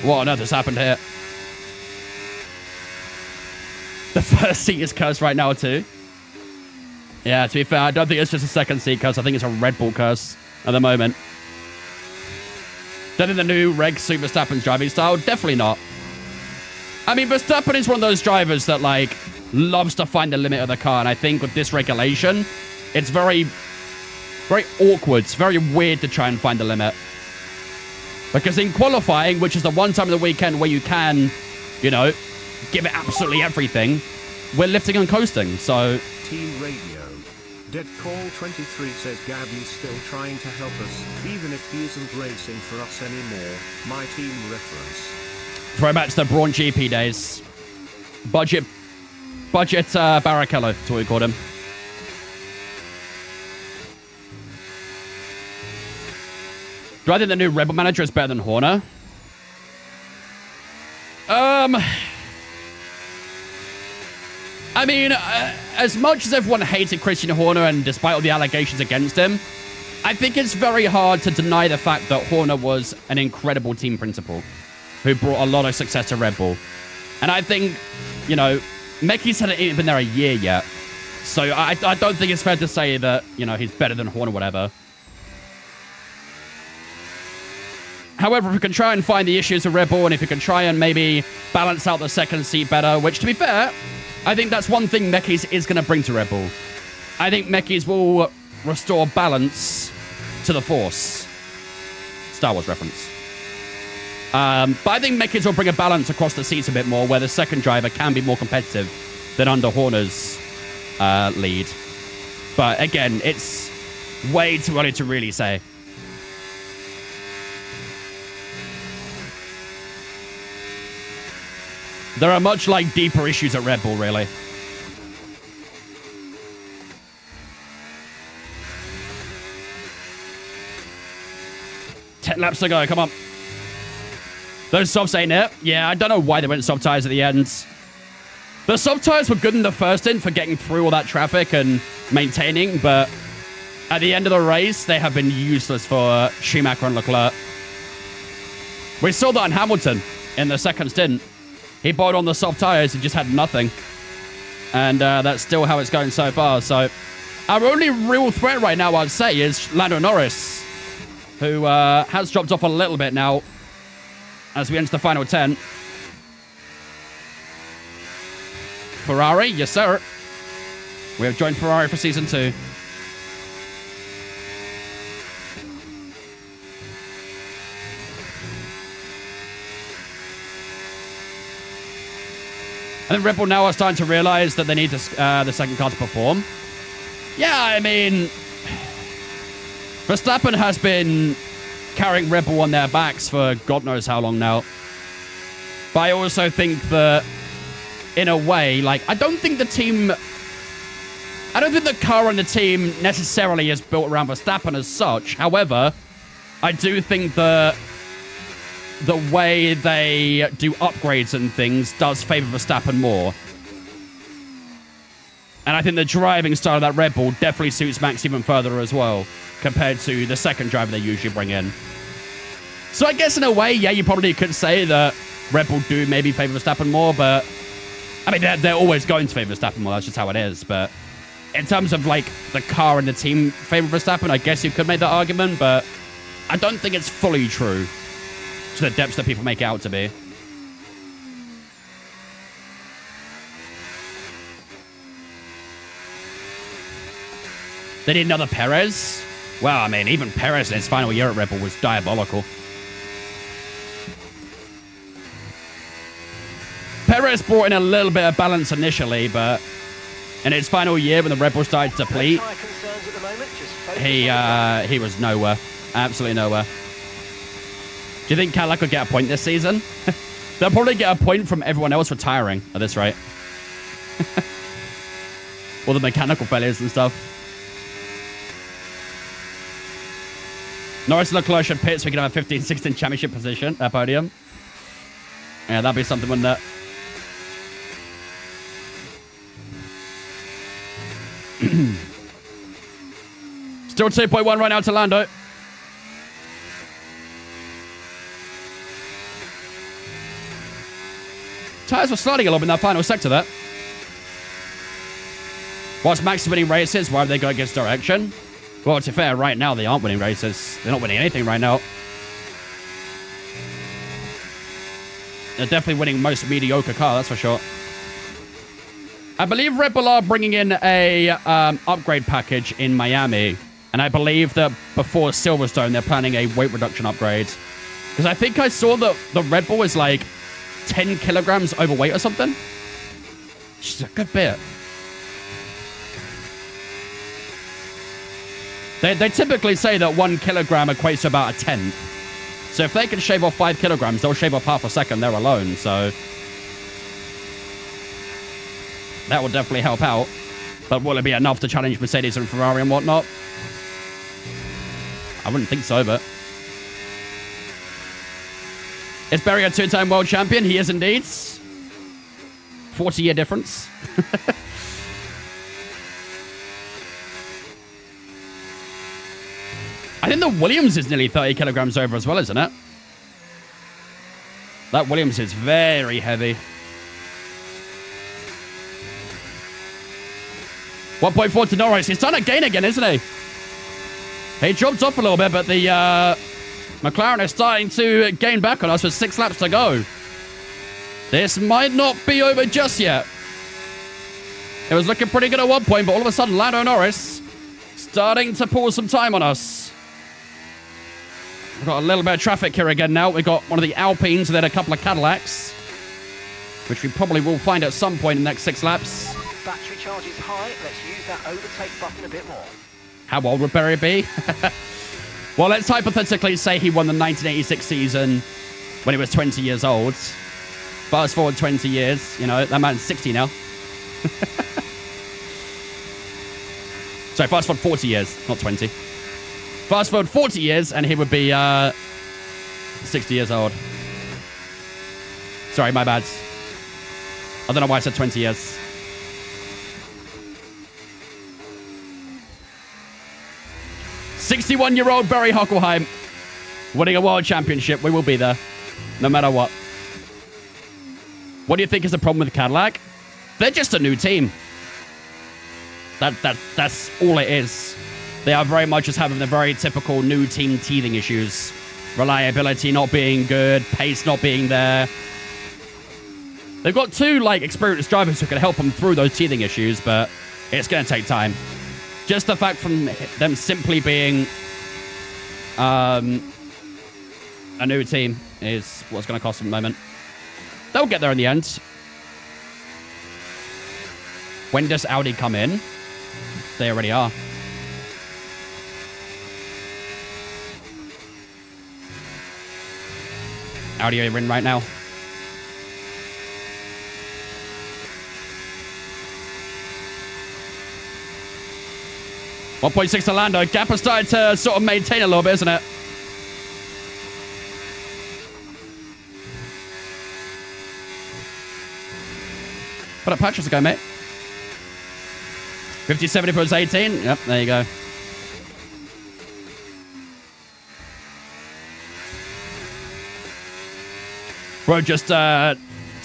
What on earth has happened here? The first seat is cursed right now, too. Yeah, to be fair, I don't think it's just a second seat curse. I think it's a Red Bull curse at the moment. Don't think the new Reg suit Verstappen's driving style? Definitely not. I mean, Verstappen is one of those drivers that, like, loves to find the limit of the car. And I think with this regulation, it's very awkward. It's very weird to try and find the limit. Because in qualifying, which is the one time of the weekend where you can, you know, give it absolutely everything, we're lifting and coasting, so... Team Radio. Dead Call 23 says Gabby's still trying to help us, even if he isn't racing for us anymore. My team reference. Throwback to the Braun GP days. Budget Barrichello, that's what we called him. Do I think the new Rebel manager is better than Horner? I mean, as much as everyone hated Christian Horner and despite all the allegations against him, I think it's very hard to deny the fact that Horner was an incredible team principal who brought a lot of success to Red Bull. And I think, you know, Mekis hadn't even been there a year yet. So I don't think it's fair to say that, you know, he's better than Horner or whatever. However, if we can try and find the issues of Red Bull, and if we can try and maybe balance out the second seat better, which, to be fair, I think that's one thing Mekis is going to bring to Red Bull. I think Mekis will restore balance to the Force. Star Wars reference. But I think Mekis will bring a balance across the seats a bit more, where the second driver can be more competitive than under Horner's lead. But again, it's way too early to really say. There are much, like, deeper issues at Red Bull, really. Ten laps to go, come on. Those softs ain't it. Yeah, I don't know why they went soft tires at the end. The soft tires were good in the first stint for getting through all that traffic and maintaining, but at the end of the race, they have been useless for Schumacher and Leclerc. We saw that in Hamilton in the second stint. He bought on the soft tires and just had nothing. And that's still how it's going so far. So our only real threat right now, I'd say, is Lando Norris, who has dropped off a little bit now as we enter the final 10. Ferrari, yes, sir. We have joined Ferrari for Season 2. I think Red Bull now are starting to realize that they need the second car to perform. Yeah, I mean, Verstappen has been carrying Red Bull on their backs for God knows how long now. But I also think that, in a way, like, I don't think the car and the team necessarily is built around Verstappen as such. However, I do think that the way they do upgrades and things does favor Verstappen more. And I think the driving style of that Red Bull definitely suits Max even further as well, compared to the second driver they usually bring in. So I guess in a way, yeah, you probably could say that Red Bull do maybe favor Verstappen more, but I mean, they're always going to favor Verstappen more. That's just how it is. But in terms of, like, the car and the team favor Verstappen, I guess you could make that argument, but I don't think it's fully true to the depths that people make it out to be. They need another Perez? Well, I mean, even Perez in his final year at Red Bull was diabolical. Perez brought in a little bit of balance initially, but in his final year when the Red Bull started to deplete, moment. Just focus on He was nowhere. Absolutely nowhere. Do you think Cadillac would get a point this season? They'll probably get a point from everyone else retiring at this rate. All the mechanical failures and stuff. Norris and Leclerc should pit so we can have a 15-16 championship position, podium. Yeah, that'd be something, wouldn't it? Still 2.1 right now to Lando. Tires were sliding a little bit in that final sector there. Whilst Max is winning races, why would they go against direction? Well, to be fair, right now they aren't winning races. They're not winning anything right now. They're definitely winning most mediocre car, that's for sure. I believe Red Bull are bringing in a upgrade package in Miami. And I believe that before Silverstone, they're planning a weight reduction upgrade. Because I think I saw that the Red Bull is like 10 kilograms overweight or something. Which is a good bit. They typically say that 1 kilogram equates to about a tenth. So if they can shave off 5 kilograms, they'll shave off half a second there alone. So that will definitely help out. But will it be enough to challenge Mercedes and Ferrari and whatnot? I wouldn't think so, but... Is Berry a 2-time world champion? He is indeed. 40-year difference. I think the Williams is nearly 30 kilograms over as well, isn't it? That Williams is very heavy. 1.4 to Norris. He's trying to gain again, isn't he? He dropped off a little bit, but the McLaren is starting to gain back on us with 6 laps to go. This might not be over just yet. It was looking pretty good at one point, but all of a sudden, Lando Norris starting to pull some time on us. We've got a little bit of traffic here again now. We've got one of the Alpines and then a couple of Cadillacs, which we probably will find at some point in the next 6 laps. battery charge is high. Let's use that overtake button a bit more. How old would Berry be? Well, let's hypothetically say he won the 1986 season when he was 20 years old. Fast forward 20 years, you know, that man's 60 now. Sorry, fast forward 40 years, not 20. Fast forward 40 years, and he would be 60 years old. Sorry, my bad. I don't know why I said 20 years. "61-year-old Barry Hockelheim winning a world championship. We will be there, no matter what." What do you think is the problem with Cadillac? They're just a new team. That's all it is. They are very much just having the very typical new team teething issues. Reliability not being good, pace not being there. They've got two experienced drivers who can help them through those teething issues, but it's going to take time. Just the fact from them simply being a new team is what's going to cost them at the moment. They'll get there in the end. When does Audi come in? They already are. Audi are in right now. .6 to Lando. Gap has started to sort of maintain a little bit, isn't it? What a patches ago, mate. 57 if it was 18. Yep, there you go. Bro just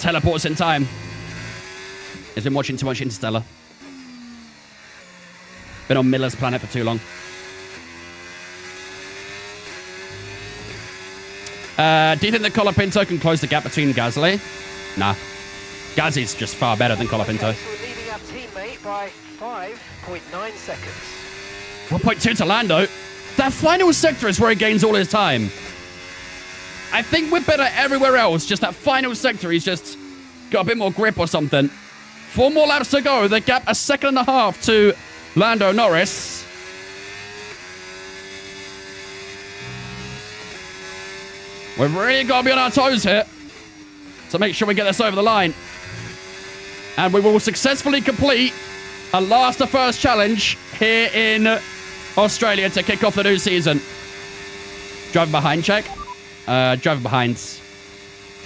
teleports in time. He's been watching too much Interstellar. Been on Miller's planet for too long. Do you think that Colapinto can close the gap between Gasly? Nah. Gasly's just far better than Colapinto. So we're leading our teammate by 5.9 seconds. 1.2 to Lando. That final sector is where he gains all his time. I think we're better everywhere else. Just that final sector, he's just got a bit more grip or something. 4 more laps to go. The gap 1.5 seconds to Lando Norris. We've really got to be on our toes here. So make sure we get this over the line. And we will successfully complete a last to first challenge here in Australia to kick off the new season. Driving behind, check. Driving behind.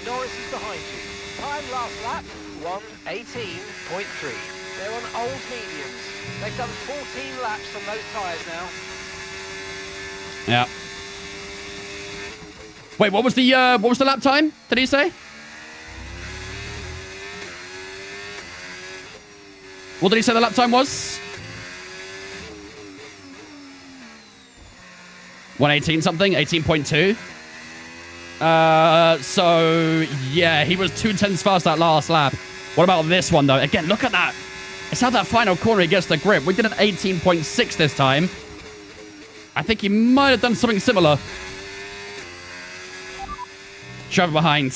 Norris is behind you. Time last lap, 1:18.3. They're on old mediums. They've done 14 laps on those tyres now. Yeah. Wait, what was the lap time? Did he say? What did he say the lap time was? 118 something, 18.2. So yeah, he was 2/10 fast that last lap. What about this one though? Again, look at that. It's how that final corner he gets the grip. We did an 18.6 this time. I think he might have done something similar. Trevor behind.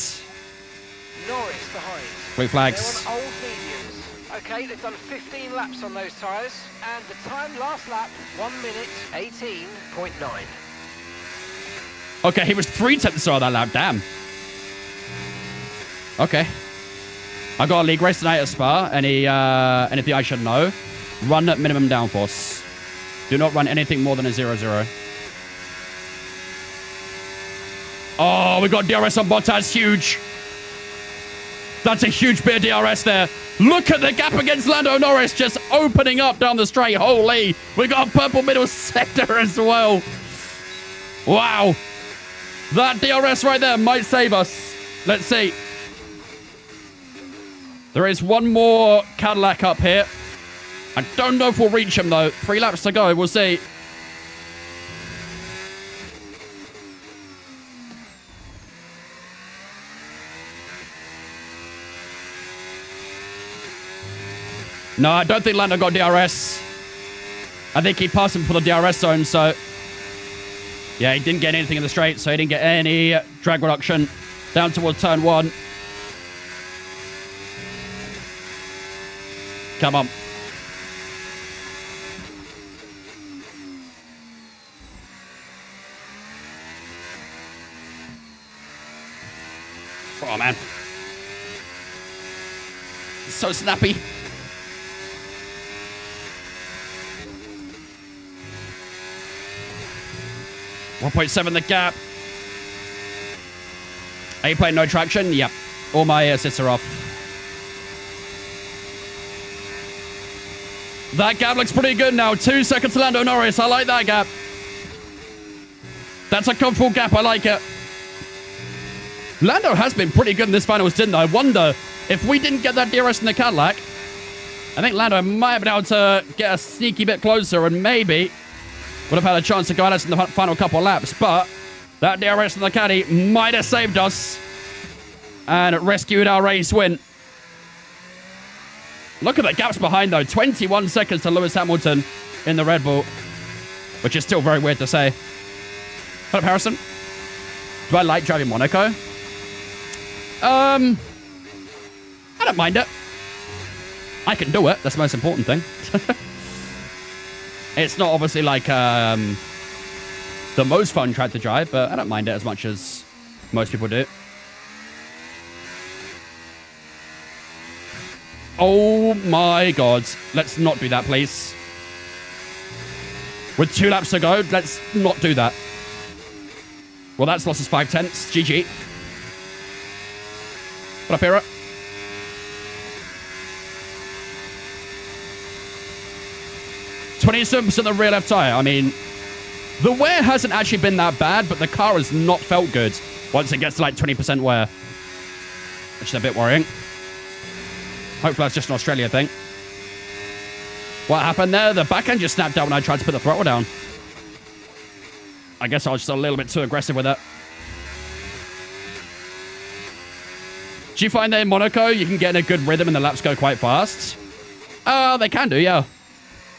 Norris behind. Blue flags. They're on old mediums. Okay, they've done 15 laps on those tyres, and the time last lap, 1:18.9. Okay, he was 3/10 on that lap. Damn. Okay. I got a league race tonight at Spa. Anything I should know? Run at minimum downforce. Do not run anything more than a 0-0. Oh, we got DRS on Bottas. Huge. That's a huge bit of DRS there. Look at the gap against Lando Norris just opening up down the straight. Holy. We got a purple middle sector as well. Wow. That DRS right there might save us. Let's see. There is one more Cadillac up here. I don't know if we'll reach him, though. 3 laps to go. We'll see. No, I don't think Lando got DRS. I think he passed him for the DRS zone, so... Yeah, he didn't get anything in the straight, so he didn't get any drag reduction down towards turn 1. Come on. Oh, man. So snappy. .7 the gap. Are you playing no traction? Yep. All my assists are off. That gap looks pretty good now. 2 seconds to Lando Norris. I like that gap. That's a comfortable gap. I like it. Lando has been pretty good in this finals, didn't I? I wonder if we didn't get that DRS in the Cadillac, I think Lando might have been able to get a sneaky bit closer and maybe would have had a chance to go at us in the final couple of laps, but that DRS in the Caddy might have saved us and rescued our race win. Look at the gaps behind, though. 21 seconds to Lewis Hamilton in the Red Bull, which is still very weird to say. What up, Harrison? Do I like driving Monaco? I don't mind it. I can do it. That's the most important thing. It's not obviously like the most fun track to drive, but I don't mind it as much as most people do. Oh my god. Let's not do that, please. With 2 laps to go, let's not do that. Well, that's lost us 5/10. GG. What up, Hero? .27% the rear left tire. I mean, the wear hasn't actually been that bad, but the car has not felt good once it gets to like 20% wear, which is a bit worrying. Hopefully that's just an Australia thing. What happened there? The back end just snapped out when I tried to put the throttle down. I guess I was just a little bit too aggressive with it. Do you find that in Monaco you can get in a good rhythm and the laps go quite fast? They can do, yeah.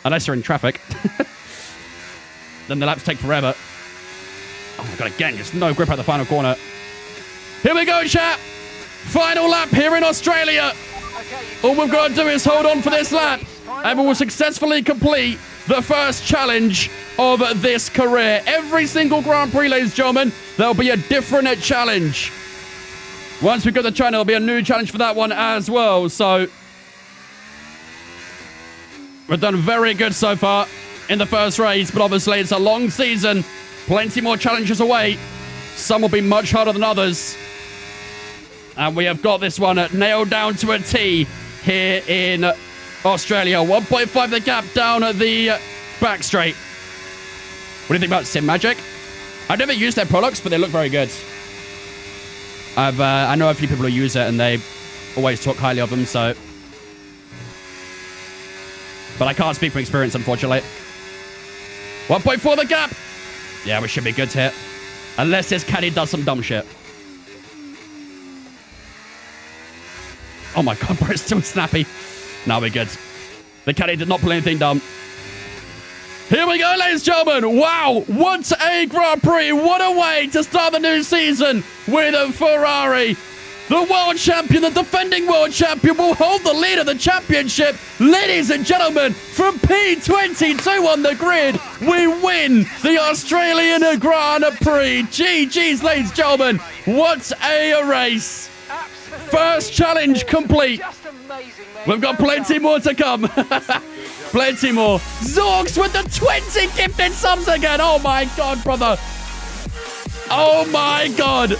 Unless you're in traffic. Then the laps take forever. Oh my god, again, just no grip at the final corner. Here we go, chat. Final lap here in Australia. All we've got to do is hold on for this lap, and we will successfully complete the first challenge of this career. Every single Grand Prix, ladies and gentlemen, there'll be a different challenge. Once we go to China, there'll be a new challenge for that one as well. So we've done very good so far in the first race, but obviously it's a long season. Plenty more challenges away. Some will be much harder than others. And we have got this one nailed down to a T here in Australia. 1.5 the gap down at the back straight. What do you think about Sim Magic? I've never used their products, but they look very good. I know a few people who use it, and they always talk highly of them, so... But I can't speak from experience, unfortunately. 1.4 the gap! Yeah, we should be good to hit. Unless this caddy does some dumb shit. Oh my god, bro, it's still snappy. Now we're good. The caddy did not pull anything dumb. Here we go, ladies and gentlemen. Wow, what a Grand Prix. What a way to start the new season with a Ferrari. The world champion, the defending world champion, will hold the lead of the championship. Ladies and gentlemen, from P22 on the grid, we win the Australian Grand Prix. GG's, ladies and gentlemen. What a race. Absolutely. First challenge complete. Just amazing, mate. We've got plenty more to come. Plenty more. Zorks with the 20 gifted subs again. Oh my god, brother. Oh my god.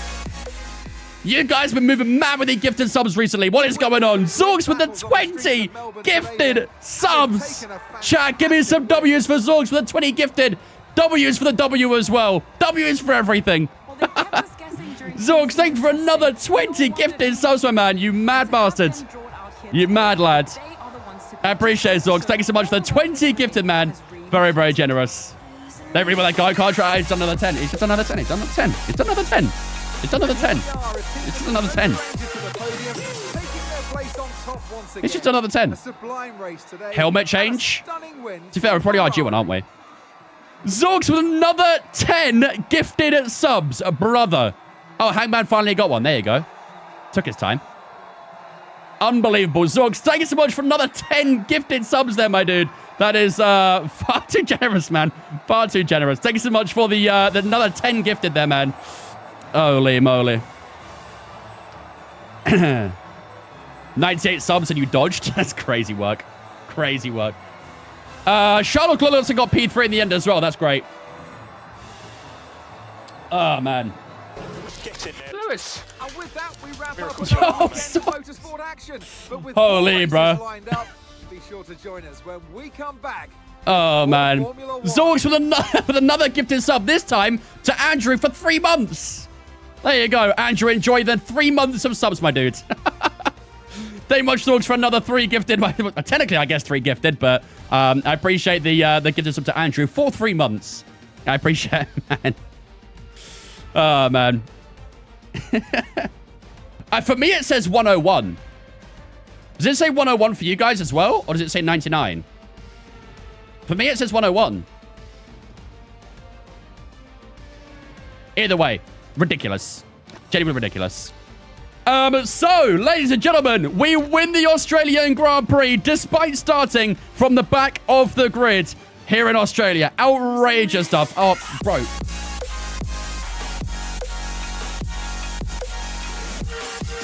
You guys have been moving mad with the gifted subs recently. What is going on? Zorks with the 20 gifted subs. Chat, give me some W's for Zorks with the 20 gifted. W's for the W as well. W's for everything. Zorks, thank you for another 20 gifted subs, my man. You mad bastards. You mad lad. I appreciate it, Zorks. Thank you so much for the 20 gifted, man. Very, very generous. Don't really want that guy card try. He's done another 10. He's just done another 10. He's done another 10. He's done another 10. It's another 10. It's just another 10. It's just another 10. Helmet change. To be fair, we probably are due one, aren't we? Zorks with another 10 gifted subs. Brother. Oh, Hangman finally got one. There you go. Took his time. Unbelievable. Zorks, thank you so much for another 10 gifted subs there, my dude. That is far too generous, man. Far too generous. Thank you so much for the another 10 gifted there, man. Holy moly. 98 subs and you dodged? That's crazy work. Crazy work. Charlotte also got P3 in the end as well. That's great. Oh, man. Lewis. And with that, we wrap up motorsport action. But with holy, bro. Lined up, be sure to join us when we come back. Oh, man. Zorks with another gifted sub, this time to Andrew for 3 months. There you go. Andrew, enjoy the 3 months of subs, my dude. Thank you much, Zorks, for another 3 gifted. Technically, I guess 3 gifted, but I appreciate the gifted sub to Andrew for 3 months. I appreciate it, man. Oh, man. For me, it says 101. Does it say 101 for you guys as well? Or does it say 99? For me, it says 101. Either way, ridiculous. Genuinely ridiculous. So, ladies and gentlemen, we win the Australian Grand Prix despite starting from the back of the grid here in Australia. Outrageous stuff. Oh, bro.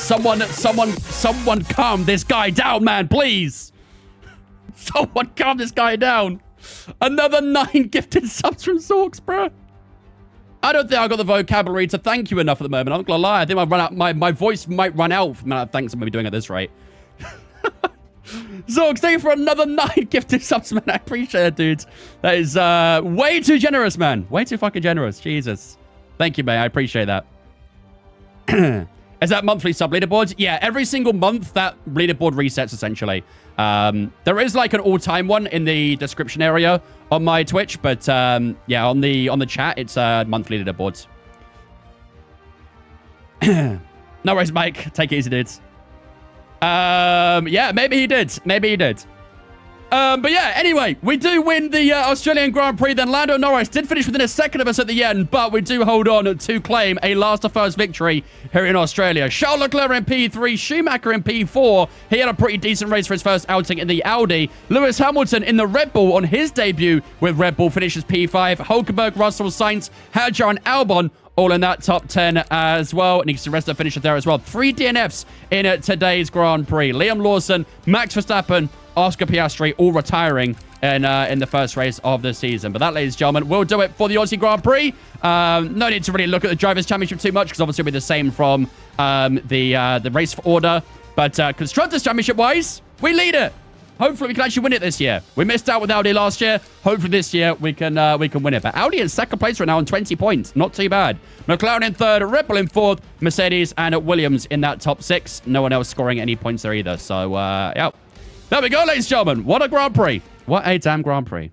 Someone calm this guy down, man, please. Someone calm this guy down. Another 9 gifted subs from Zorks, bro. I don't think I've got the vocabulary to thank you enough at the moment. I'm not gonna lie. I think I've run out. My voice might run out from the amount of thanks I'm gonna be doing at this rate. Zorks, thank you for another 9 gifted subs, man. I appreciate it, dude. That is way too generous, man. Way too fucking generous. Jesus. Thank you, mate. I appreciate that. Is that monthly sub leaderboards? Yeah, every single month that leaderboard resets, essentially. There is like an all-time one in the description area on my Twitch, but yeah, on the chat, it's monthly leaderboards. No worries, Mike. Take it easy, dudes. Yeah, maybe he did. Maybe he did. But yeah, anyway, we do win the Australian Grand Prix. Then Lando Norris did finish within a second of us at the end, but we do hold on to claim a last to first victory here in Australia. Charles Leclerc in P3, Schumacher in P4. He had a pretty decent race for his first outing in the Audi. Lewis Hamilton in the Red Bull on his debut with Red Bull finishes P5. Hulkenberg, Russell, Sainz, Hadjar, and Albon all in that top 10 as well. And you can see the rest of the finishers there as well. 3 DNFs in today's Grand Prix. Liam Lawson, Max Verstappen, Oscar Piastri all retiring in the first race of the season. But that, ladies and gentlemen, will do it for the Aussie Grand Prix. No need to really look at the Drivers' Championship too much because obviously it'll be the same from the race order. But Constructors' Championship-wise, we lead it. Hopefully we can actually win it this year. We missed out with Audi last year. Hopefully this year we can win it. But Audi in second place right now on 20 points. Not too bad. McLaren in third, Red Bull in fourth, Mercedes and Williams in that top 6. No one else scoring any points there either. So, yeah. There we go, ladies and gentlemen. What a Grand Prix. What a damn Grand Prix.